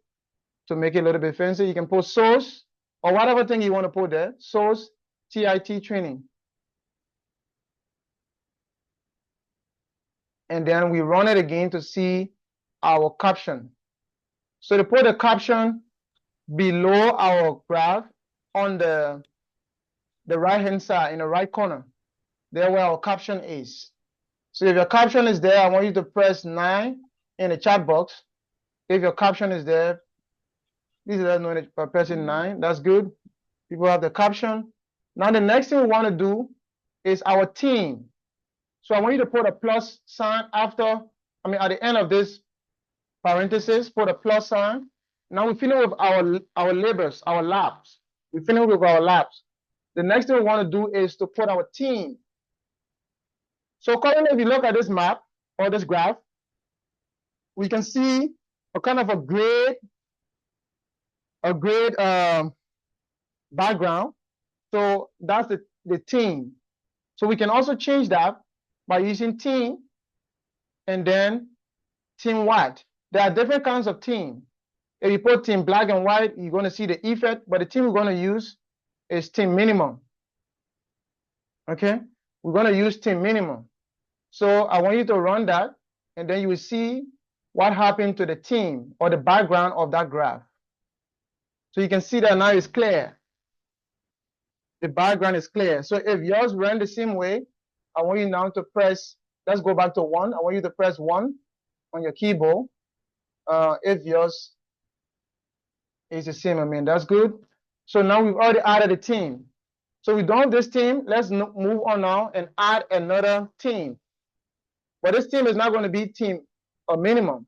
make it a little bit fancy. You can put source or whatever thing you want to put there. Source TIT training. And then we run it again to see our caption. So to put the caption below our graph on the right hand side in the right corner, there where our caption is. So if your caption is there, I want you to press 9 in the chat box. If your caption is there, please let us know by pressing 9. That's good. People have the caption. Now the next thing we want to do is our team. So I want you to put a plus sign at the end of this parenthesis, put a plus sign. Now we're finished with our labels, our labs. We're finished with our labs. The next thing we want to do is to put our team. So currently, if you look at this map or this graph, we can see a kind of a gray background. So that's the team. So we can also change that by using team and then team white. There are different kinds of team. If you put team black and white, you're going to see the effect, but the team we're going to use is team minimum. Okay, we're going to use team minimum. So I want you to run that, and then you will see what happened to the team or the background of that graph. So you can see that now it's clear. The background is clear. So if yours ran the same way, I want you now to press, let's go back to 1. I want you to press 1 on your keyboard. If yours is the same, I mean, that's good. So now we've already added a team. So we're done with this team. Let's move on now and add another team. But this team is not going to be team or minimum.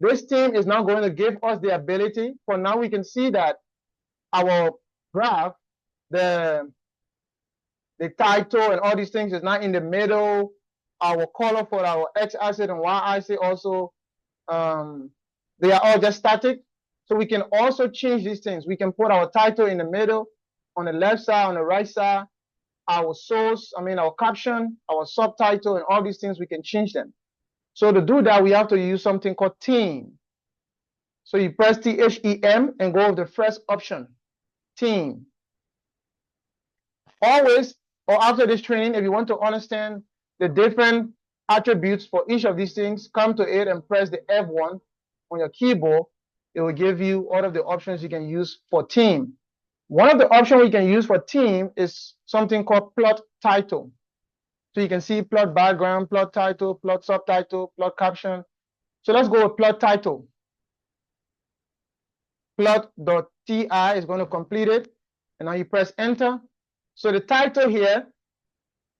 This team is now going to give us the ability, for now we can see that our graph, the title and all these things is not in the middle. Our color for our x-axis and y-axis also, they are all just static. So we can also change these things. We can put our title in the middle, on the left side, on the right side, our source, our caption, our subtitle, and all these things, we can change them. So to do that, we have to use something called theme. So you press THEM and go with the first option, theme. Always, or after this training, if you want to understand the different attributes for each of these things, come to it and press the F1 on your keyboard. It will give you all of the options you can use for theme. One of the options we can use for theme is something called plot title. So you can see plot background, plot title, plot subtitle, plot caption. So let's go with plot title. Plot.ti is going to complete it. And now you press enter. So the title here,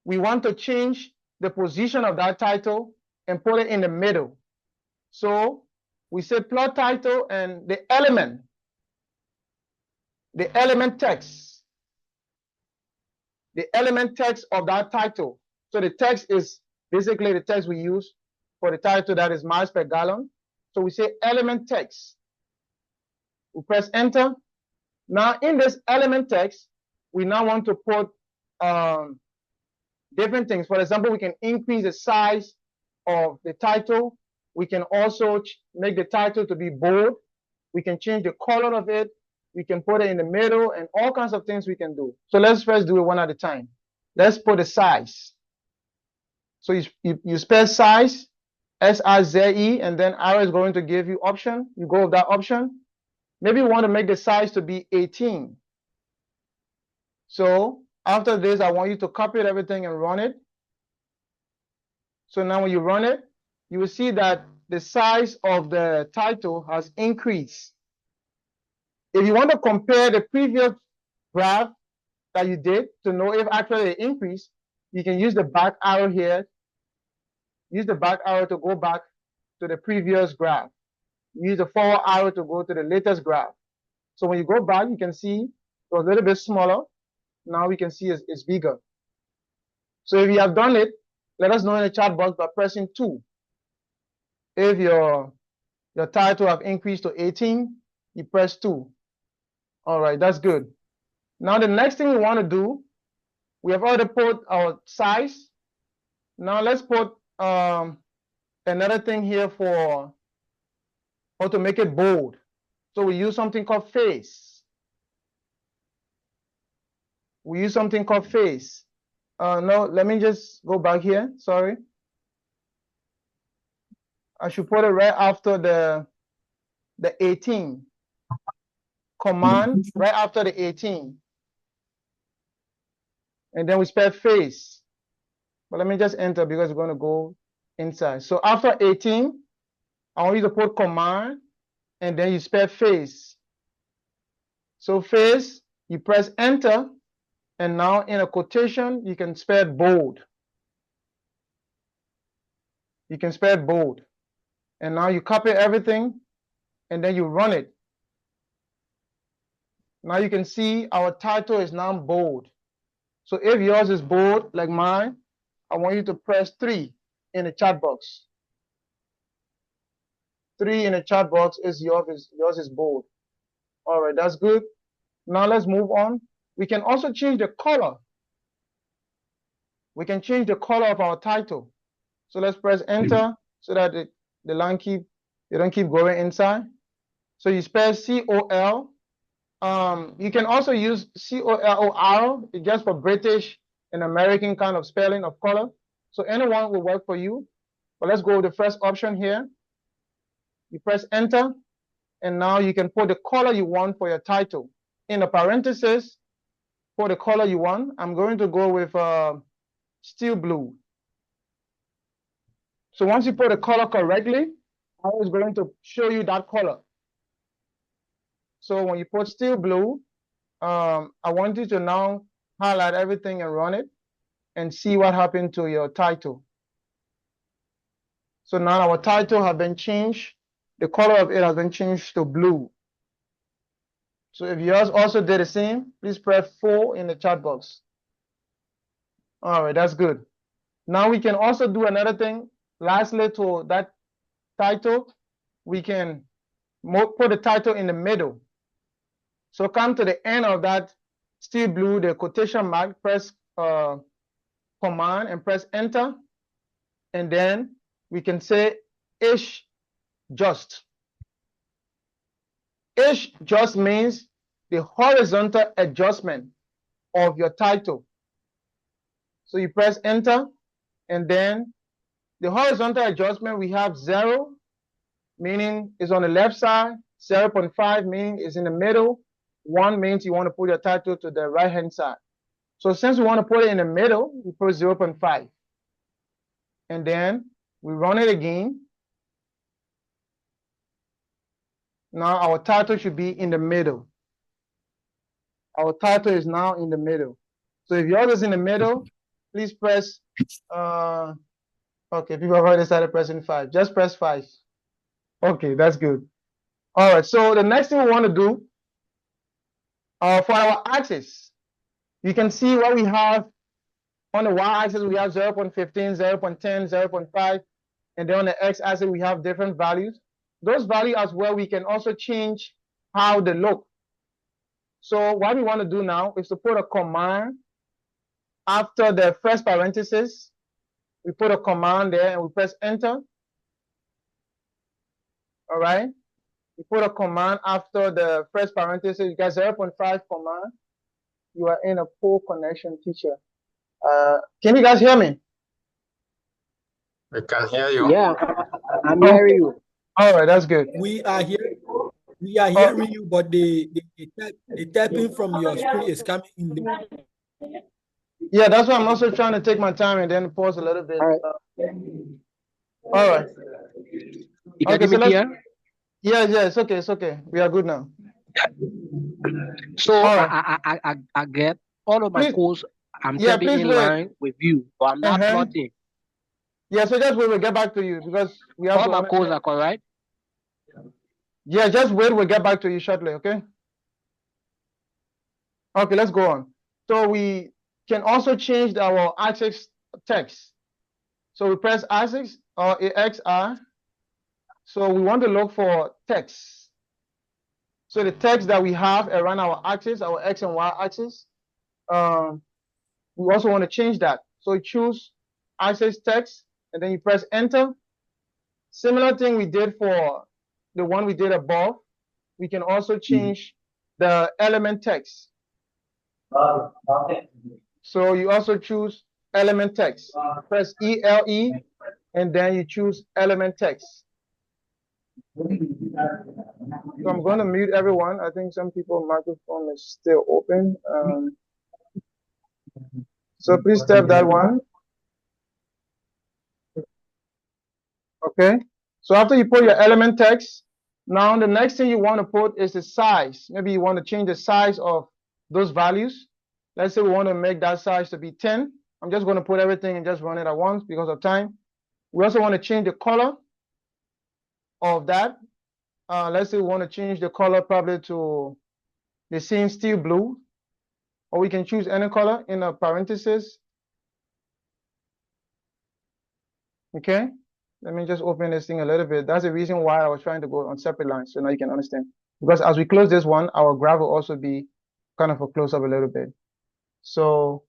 we want to change the position of that title and put it in the middle. So we say plot title and the element text. The element text of that title. So the text is basically the text we use for the title, that is miles per gallon. So we say element text. We press enter. Now in this element text, we now want to put different things. For example, we can increase the size of the title. We can also make the title to be bold. We can change the color of it. We can put it in the middle and all kinds of things we can do. So let's first do it one at a time. Let's put the size. So you spell size, S-I-Z-E, and then arrow is going to give you option. You go with that option. Maybe you want to make the size to be 18. So after this, I want you to copy everything and run it. So now when you run it, you will see that the size of the title has increased. If you want to compare the previous graph that you did to know if actually it increased, you can use the back arrow here. Use the back arrow to go back to the previous graph. Use the forward arrow to go to the latest graph. So when you go back, you can see it was a little bit smaller. Now we can see it's bigger. So if you have done it, let us know in the chat box by pressing 2. If your title have increased to 18, you press 2. All right, that's good. Now the next thing we want to do, we have already put our size. Now let's put another thing here for how to make it bold. So we use something called face. We use something called face. No, let me just go back here. Sorry. I should put it right after the 18. Command right after the 18. And then we spell face. But let me just enter because we're going to go inside. So after 18, I want you to put command and then you spell face. So face, you press enter. And now in a quotation, you can spell bold. You can spell bold. And now you copy everything and then you run it. Now you can see our title is now bold. So if yours is bold like mine, I want you to press 3 in the chat box. 3 in the chat box is yours is bold. All right, that's good. Now let's move on. We can also change the color. We can change the color of our title. So let's press enter so that the line they don't keep going inside. So you spell C-O-L. You can also use C-O-L-O-R, just for British and American kind of spelling of color. So anyone will work for you. But let's go with the first option here. You press enter, and now you can put the color you want for your title. In the parentheses, for the color you want, I'm going to go with steel blue. So once you put the color correctly, I was going to show you that color. So when you put steel blue, I want you to now highlight everything and run it and see what happened to your title. So now our title has been changed. The color of it has been changed to blue. So if yours also did the same, please press 4 in the chat box. All right, that's good. Now we can also do another thing. Lastly, to that title, we can put the title in the middle. So come to the end of that steel blue, the quotation mark, press command and press enter. And then we can say ish just. Ish just means the horizontal adjustment of your title. So you press enter, and then the horizontal adjustment, we have 0, meaning it's on the left side, 0.5 meaning it's in the middle, 1 means you want to put your title to the right hand side. So since we want to put it in the middle, we put 0.5. And then we run it again. Now our title should be in the middle. Our title is now in the middle. So if yours is in the middle, please press, okay, people have already started pressing 5. Just press 5. Okay, that's good. All right, so the next thing we want to do, for our axis, you can see what we have on the y-axis. We have 0.15, 0.10, 0.5, and then on the x-axis, we have different values. Those values as well, we can also change how they look. So what we want to do now is to put a command after the first parenthesis. We put a command there and we press enter. All right. You put a command after the first parenthesis. You got 0.5 command. You are in a poor connection, teacher. Can you guys hear me? We can hear you. Yeah, I'm hearing you. All right, that's good. We are hearing you, but the typing from your screen is coming in. Yeah, that's why I'm also trying to take my time and then pause a little bit. All right. All right. You can hear me here? Yeah, it's okay. We are good now. So All right. I get all of my codes. I'm Yeah, typing please in wait. line with you, but I'm not plotting. Yeah, so just wait, we'll get back to you because we have all to my codes are correct. Yeah, just wait, we'll get back to you shortly, okay? Okay, let's go on. So we can also change our access text. So we press access or AXR. So we want to look for text. So the text that we have around our axis, our X and Y axis, we also want to change that. So you choose access text and then you press enter. Similar thing we did for the one we did above. We can also change the element text. So you also choose element text. Press ELE and then you choose element text. So I'm going to mute everyone. I think some people's microphone is still open. So please tap that one. Okay. So after you put your element text, now the next thing you want to put is the size. Maybe you want to change the size of those values. Let's say we want to make that size to be 10. I'm just going to put everything and just run it at once because of time. We also want to change the color of that. Let's say we want to change the color probably to the same steel blue, or we can choose any color in a parenthesis. Okay, let me just open this thing a little bit. That's the reason why I was trying to go on separate lines, so now you can understand. Because as we close this one, our graph will also be kind of a close up a little bit. So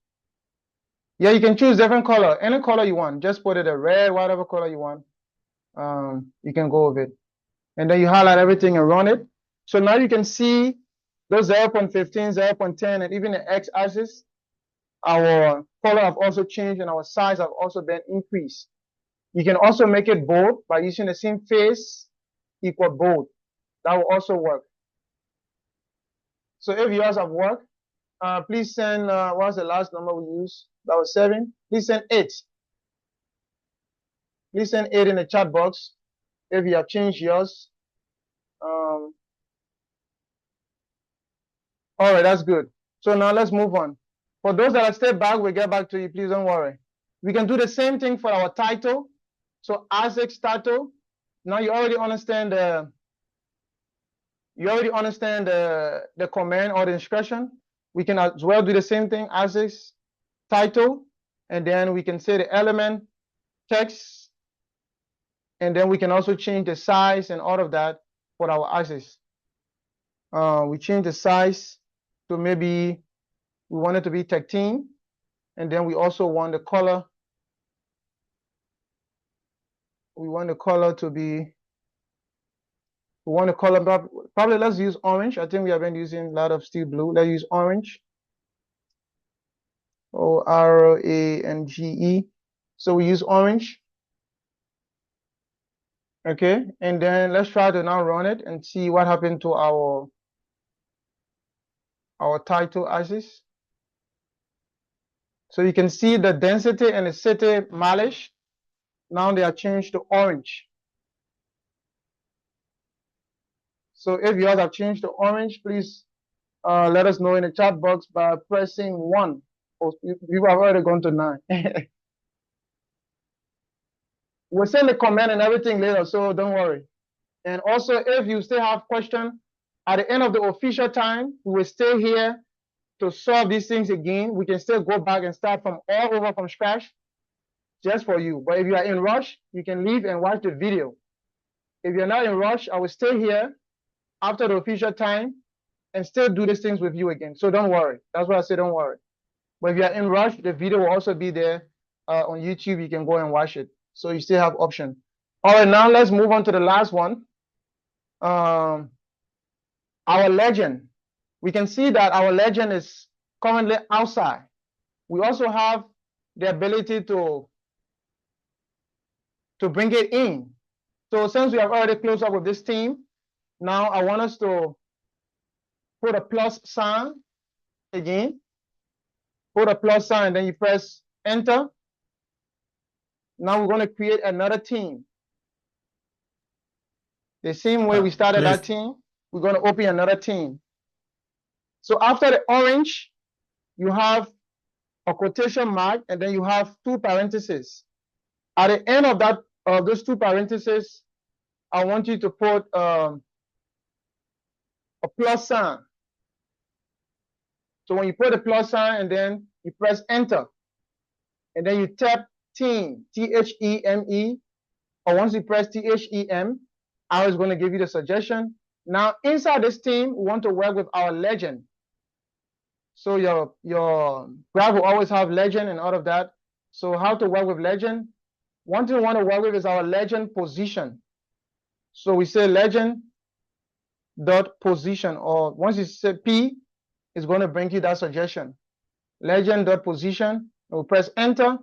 yeah, you can choose different color, any color you want. Just put it a red, whatever color you want. You can go with it. And then you highlight everything and run it. So now you can see those 0.15, 0.10, and even the x-axis. Our color have also changed and our size have also been increased. You can also make it bold by using the same face equal bold. That will also work. So if yours have worked, please send, what's the last number we used? That was 7. Please send 8. Please send 8 in the chat box if you have changed yours. All right, that's good. So now let's move on. For those that are still back, we'll get back to you. Please don't worry. We can do the same thing for our title. So ASICS title. Now you already understand the command or the instruction. We can as well do the same thing, ASICS title, and then we can say the element text, and then we can also change the size and all of that for our ASICS. We change the size to maybe we want it to be 13, and then we also want the color. We want the color to be. We want the color probably let's use orange. I think we have been using a lot of steel blue. Let's use orange. ORANGE. So we use orange. Okay, and then let's try to now run it and see what happened to our title axis. So you can see the density and the city mileage. Now they are changed to orange. So if yours have changed to orange, please let us know in the chat box by pressing 1. Oh, you have already gone to 9. We'll send the comment and everything later, so don't worry. And also, if you still have questions, at the end of the official time, we will stay here to solve these things again. We can still go back and start from all over from scratch just for you. But if you are in rush, you can leave and watch the video. If you're not in rush, I will stay here after the official time and still do these things with you again. So don't worry. That's why I say don't worry. But if you're in rush, the video will also be there on YouTube. You can go and watch it. So you still have option. All right, now let's move on to the last one. our legend. We can see that our legend is currently outside. We also have the ability to bring it in. So since we have already closed up with this team, now I want us to put a plus sign again. Put a plus sign, then you press enter. Now we're going to create another team. The same way we started that team, we're going to open another team. So after the orange, you have a quotation mark, and then you have two parentheses. At the end of that, of those two parentheses, I want you to put a plus sign. So when you put a plus sign and then you press enter, and then you tap team, T-H-E-M-E, or once you press T-H-E-M, I was going to give you the suggestion. Now inside this team, we want to work with our legend. So your graph will always have legend and all of that. So how to work with legend? One thing we want to work with is our legend position. So we say legend dot position, or once you say P, it's going to bring you that suggestion. Legend dot position. We'll press enter.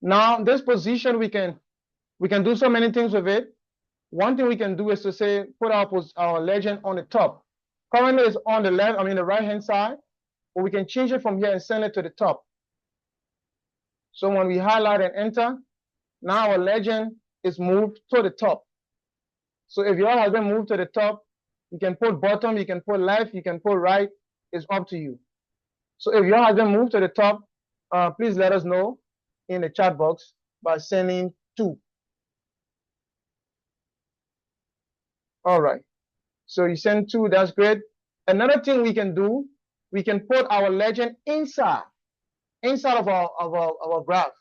Now this position we can do so many things with it. One thing we can do is to say put our legend on the top. Currently it's on the left, the right hand side, but we can change it from here and send it to the top. So when we highlight and enter, now our legend is moved to the top. So if yours has been moved to the top, you can put bottom, you can put left, you can put right. It's up to you. So if yours has been moved to the top, please let us know in the chat box by sending 2. All right. So you send 2, that's great. Another thing we can do, we can put our legend inside of our graph.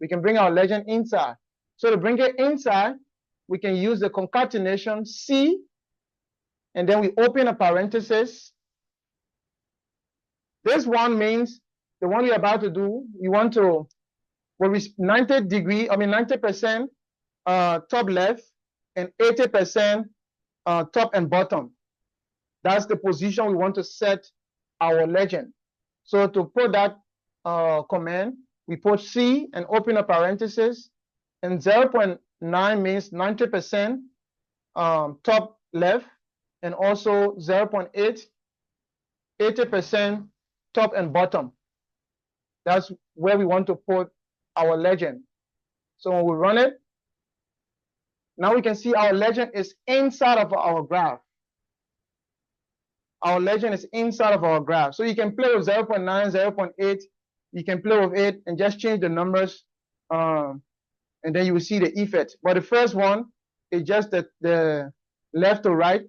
We can bring our legend inside. So to bring it inside, we can use the concatenation C, and then we open a parenthesis. This one means the one we're about to do, we want to, when we 90% top left and 80% top and bottom. That's the position we want to set our legend. So to put that command, we put C and open a parenthesis, and 0.9 means 90% top left, and also 0.8, 80% top and bottom. That's where we want to put our legend. So when we run it, now we can see our legend is inside of our graph. Our legend is inside of our graph. So you can play with 0.9, 0.8. You can play with it and just change the numbers, and then you will see the effect. But the first one is just the left to right,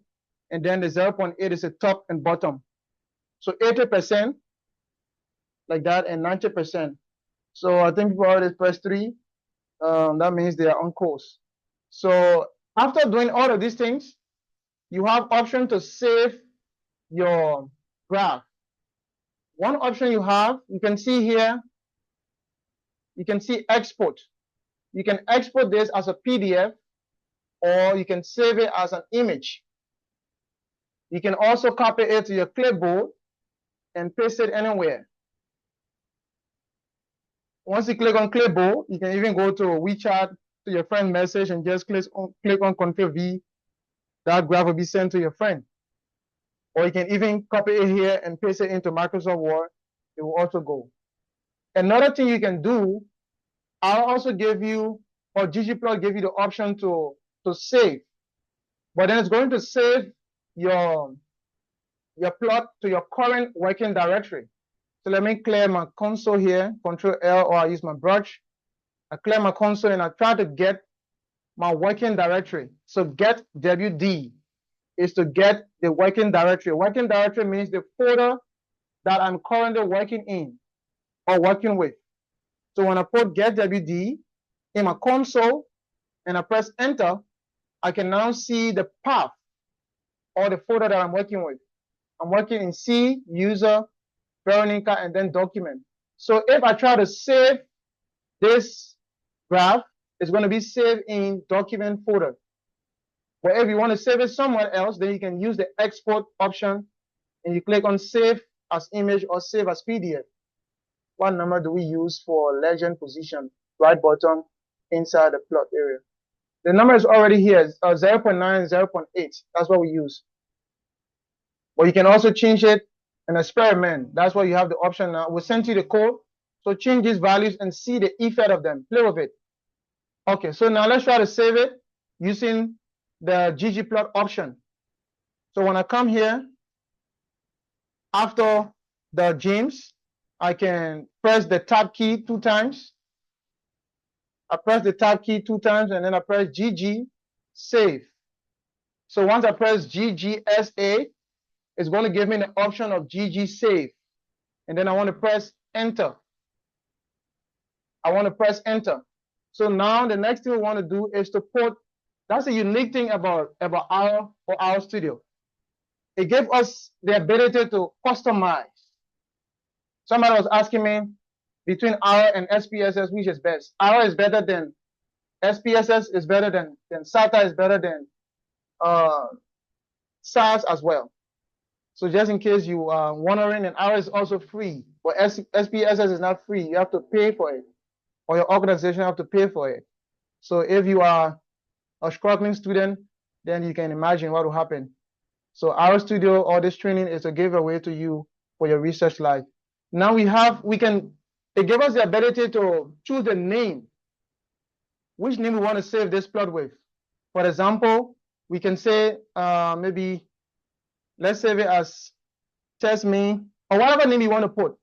and then the 0.8 is the top and bottom. So 80% like that, and 90%. So I think people already press 3. That means they are on course. So after doing all of these things, you have option to save your graph. One option you have, you can see here, you can see export. You can export this as a PDF, or you can save it as an image. You can also copy it to your clipboard and paste it anywhere. Once you click on clipboard, you can even go to WeChat to your friend message and just click on Ctrl V. That graph will be sent to your friend. Or you can even copy it here and paste it into Microsoft Word. It will also go. Another thing you can do, I'll also give you, or ggplot give you the option to save. But then it's going to save your plot to your current working directory. So let me clear my console here, Control L, or I use my brush. I clear my console and I try to get my working directory. So get WD is to get the working directory. Working directory means the folder that I'm currently working in or working with. So when I put get WD in my console and I press enter, I can now see the path or the folder that I'm working with. I'm working in C, user, Veronica, and then document. So if I try to save this graph, it's going to be saved in document folder. But if you want to save it somewhere else, then you can use the export option and you click on save as image or save as PDF. What number do we use for legend position? Right bottom inside the plot area. The number is already here, 0.9, 0.8. That's what we use. But you can also change it and experiment. That's why you have the option now. We'll send you the code. So change these values and see the effect of them. Play with it. Okay, so now let's try to save it using the ggplot option. So when I come here, after the James, I can press the tab key 2 times. I press the tab key 2 times and then I press GG save. So once I press GGSA, it's going to give me the option of GG save. And then I want to press enter. I want to press enter. So now the next thing we want to do is to put, that's a unique thing about RStudio. It gives us the ability to customize. Somebody was asking me between R and SPSS, which is best. R is better than SPSS, is better than SATA, is better than SAS as well. So just in case you are wondering, and R is also free, but SPSS is not free. You have to pay for it, or your organization have to pay for it. So if you are a struggling student, then you can imagine what will happen. So RStudio, all this training is a giveaway to you for your research life. Now it gives us the ability to choose the name. Which name we want to save this plot with. For example, we can say maybe, let's save it as test me, or whatever name you want to put.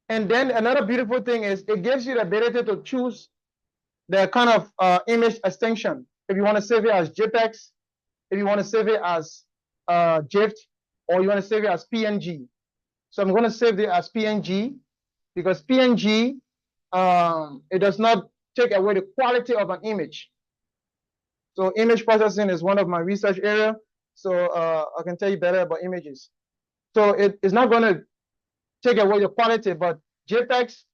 And then another beautiful thing is it gives you the ability to choose the kind of image extension. If you want to save it as JPEG, if you want to save it as GIF, or you want to save it as PNG. So I'm going to save it as PNG because PNG, it does not take away the quality of an image. So image processing is one of my research area. So I can tell you better about images. So it's not going to take away the quality, but JPEGs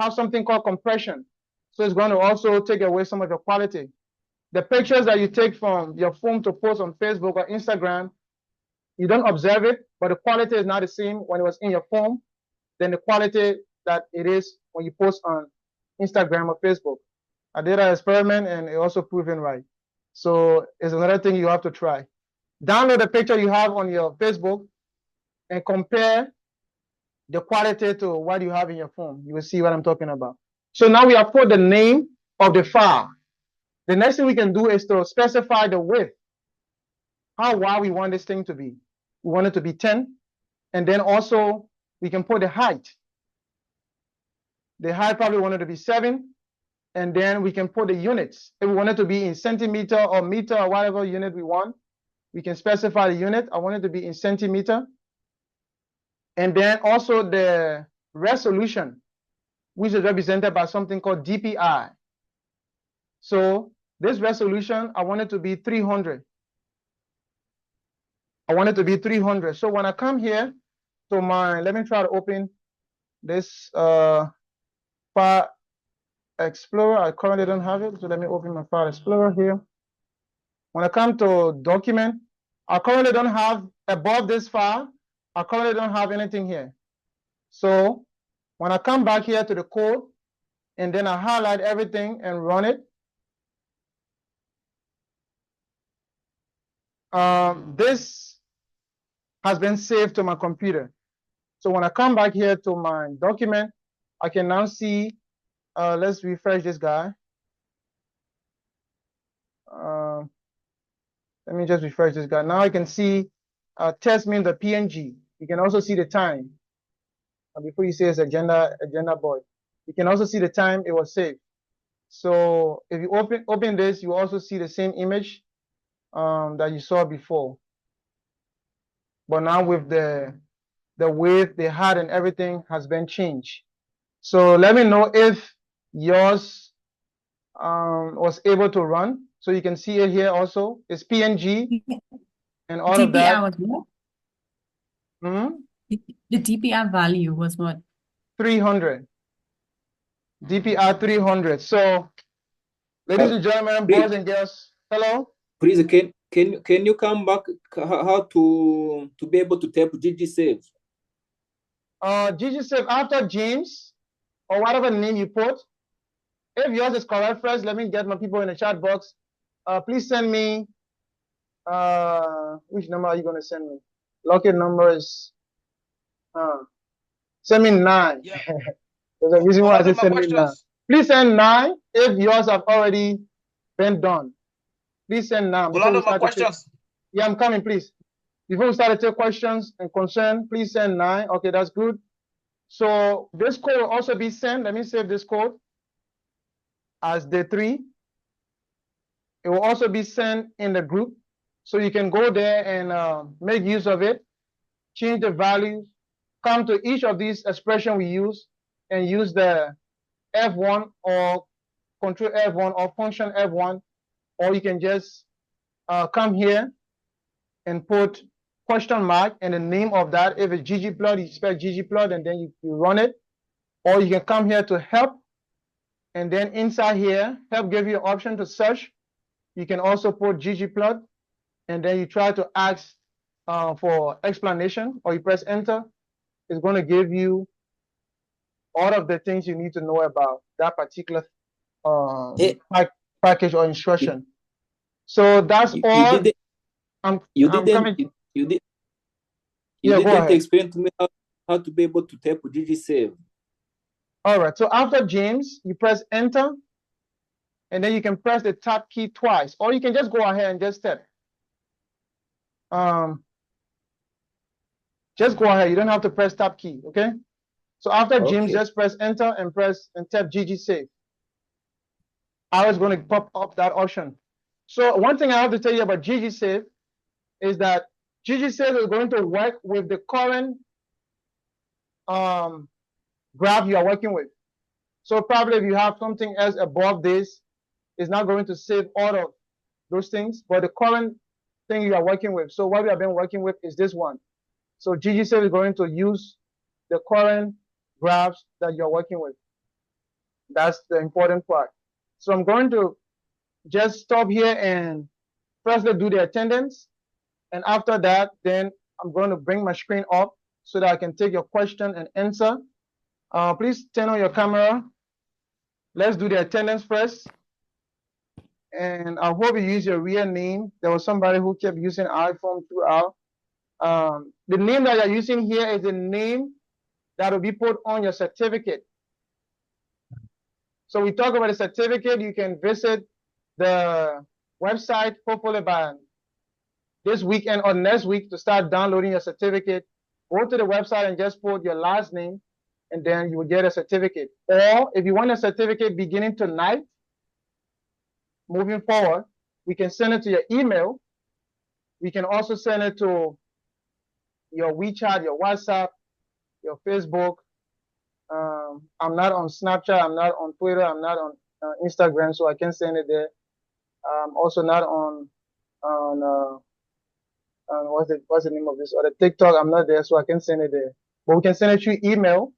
have something called compression. So it's going to also take away some of the quality. The pictures that you take from your phone to post on Facebook or Instagram, you don't observe it, but the quality is not the same when it was in your phone than the quality that it is when you post on Instagram or Facebook. I did an experiment and it also proven right. So it's another thing you have to try. Download the picture you have on your Facebook and compare the quality to what you have in your phone. You will see what I'm talking about. So now we have put the name of the file. The next thing we can do is to specify the width. How wide we want this thing to be. We want it to be 10. And then also we can put the height. The height probably wanted to be 7. And then we can put the units. If we want it to be in centimeter or meter or whatever unit we want, we can specify the unit. I want it to be in centimeter. And then also the resolution, which is represented by something called DPI. So this resolution, I want it to be 300. I want it to be 300. So when I come here to let me try to open this File Explorer. I currently don't have it, so let me open my File Explorer here. When I come to document, I currently don't have, above this file, I currently don't have anything here. So when I come back here to the code, and then I highlight everything and run it, this has been saved to my computer. So when I come back here to my document, I can now see, let's refresh this guy. Let me just refresh this guy. Now I can see test means the PNG. You can also see the time. Before you say it's agenda board, you can also see the time it was saved. So if you open this, you also see the same image that you saw before. But now with the width, the height, and everything has been changed. So let me know if yours was able to run. So you can see it here also. It's PNG and all of that. DPI was what? The DPI value was what? 300. DPI 300. So, ladies and gentlemen, boys and girls, hello. Please, again, Can you come back how to be able to type GG save? GG save after James or whatever name you put. If yours is correct first, let me get my people in the chat box. Please send me which number are you gonna send me? Login number is send me 9. Yeah. There's a reason why I said send me 9. Please send 9 if yours have already been done. Please send 9. Before we start questions. Yeah, I'm coming, please. Before we start to take questions and concern, please send 9. Okay, that's good. So this code will also be sent. Let me save this code as day 3. It will also be sent in the group. So you can go there and make use of it, change the values, come to each of these expressions we use, and use the F1 or control F1 or function F1, or you can just come here and put question mark and the name of that. If it's ggplot, you spell ggplot and then you run it. Or you can come here to help, and then inside here, help give you an option to search. You can also put ggplot, and then you try to ask for explanation, or you press enter. It's going to give you all of the things you need to know about that particular package or instruction. So that's all. You didn't explain to me how to be able to type GG save. All right. So after James, you press enter, and then you can press the tab key twice, or you can just go ahead and just tap. Just go ahead. You don't have to press tab key. Okay. So after James, just press enter and tap GG save. I was going to pop up that option. So one thing I have to tell you about GG save is that GG save is going to work with the current graph you are working with. So probably if you have something else above this, it's not going to save all of those things, but the current thing you are working with. So what we have been working with is this one. So GG save is going to use the current graphs that you're working with. That's the important part. So I'm going to just stop here and firstly do the attendance. And after that, then I'm going to bring my screen up so that I can take your question and answer. Please turn on your camera. Let's do the attendance first. And I hope you use your real name. There was somebody who kept using iPhone throughout. The name that you're using here is the name that will be put on your certificate. So we talk about the certificate. You can visit the website hopefully by this weekend or next week to start downloading your certificate. Go to the website and just put your last name, and then you will get a certificate. Or if you want a certificate beginning tonight, moving forward, we can send it to your email. We can also send it to your WeChat, your WhatsApp, your Facebook. I'm not on Snapchat. I'm not on Twitter. I'm not on Instagram, so I can send it there. I'm also not on what's the name of this? Or the TikTok. I'm not there, so I can send it there. But we can send it through email.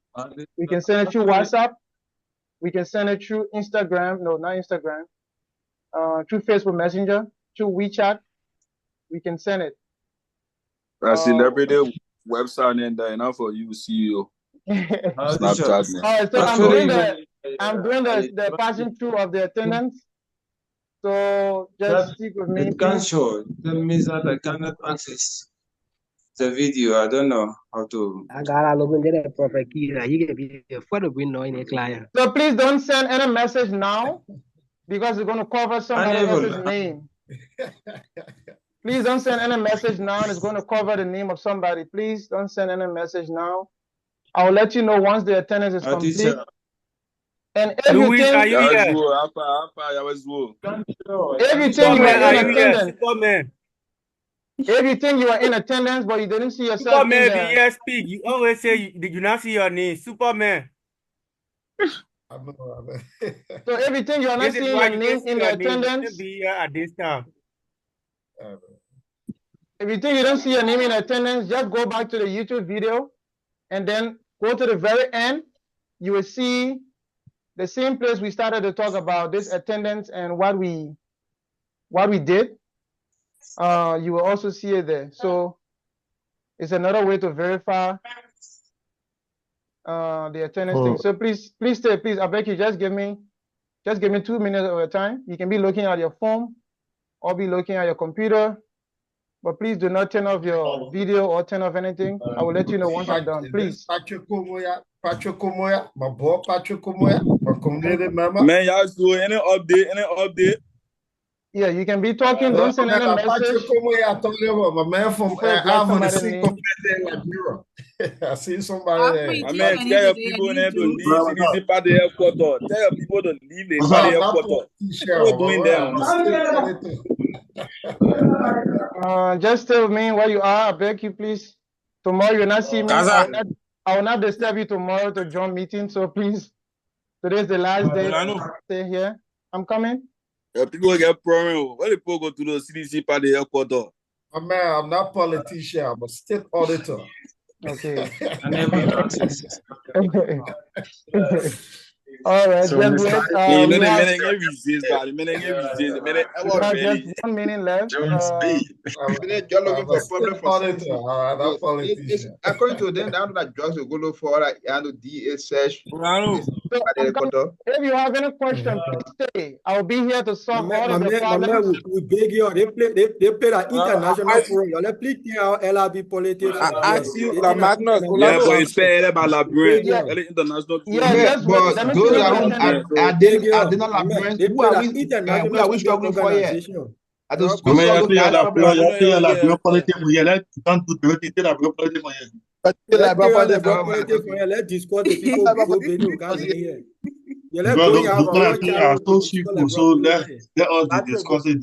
We can send it through WhatsApp. We can send it through Instagram. No, not Instagram. Through Facebook Messenger, through WeChat. We can send it. I celebrated website and enough for you, CEO. Snapchat. All right, so I'm doing the passing through of the attendance. So just stick with me. It can't show. That means that I cannot access the video. I don't know how to. I gotta log into the proper key. You can be for the window in a client. So please don't send any message now because it's going to cover somebody else's name. Please don't send any message now. It's going to cover the name of somebody. Please don't send any message now. I'll let you know once the attendance is complete. And if you think you are in attendance, but you didn't see yourself Superman, in speak. You always say did you not see your name, Superman? So if you think you are not seeing your name in the attendance, be here at this time. If you think you don't see your name in attendance, just go back to the YouTube video and then go to the very end. You will see the same place we started to talk about this attendance and what we did. you will also see it there. So it's another way to verify the attendance thing. So please stay, please. I beg you, just give me 2 minutes of your time. You can be looking at your phone or be looking at your computer, but please do not turn off your video or turn off anything. I will let you know once I'm done, please. Patrick Kumoya, my boy Patrick Kumoya, my community member. Man, y'all do any update? Yeah, you can be talking. Don't send any message. Patrick Kumoya, I told you, my man from Alvin, the Sea community in Liberia. I see somebody there. I mean, tell your people to leave CDC part the headquarters. Tell your people to leave the part the headquarters. What doing there? Just stay with me where you are. I beg you, please. Tomorrow you'll not see me. I will not disturb you tomorrow to join meeting. So please, today's the last day. Stay here. I'm coming. People get problem. When people go to the CDC part the headquarters. Man, I'm not a politician. I'm a state auditor. Okay. All right. So just wait. We have just 1 minute left. You're looking for problem for according to them, down that drugs will go look for like DA search. If you have any question, please stay. I'll be here to solve all of the problems. We beg you. They play that international forum. Let's play LRB politics. I see la Magnus. Yeah, but it's fair about la brand. International. Yeah, but those are not la brand. Who are we struggling for here? I just go la let's discuss the people who go here. Let us discuss it.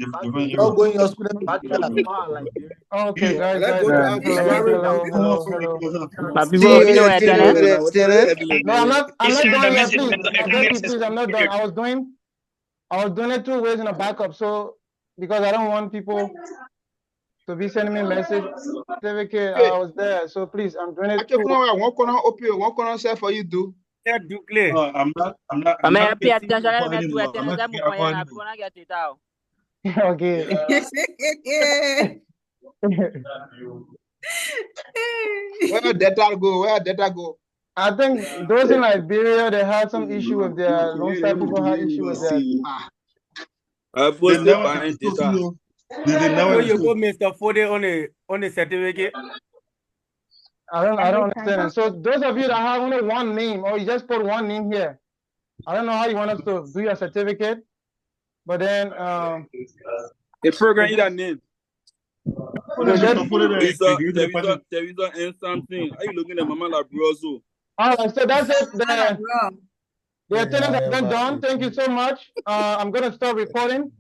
Okay, guys. No, I'm not done yet, please. I'm not done. I was doing it 2 ways in a backup, so because I don't want people to be sending me message certificate. I was there, so please, I'm doing it. One corner say for you do. Yeah, do clear. I'm not. Okay. Where data go? I think those in Liberia, they had some issue with their Lone Star people had issue with their. You go Mr. Fode on the certificate. I don't understand. So those of you that have only one name, or you just put one name here, I don't know how you want us to do your certificate, but then the program is that name. Something. Are you looking at Mama La Broso? All right, so that's it. The attendance has been done. Thank you so much. I'm gonna start recording.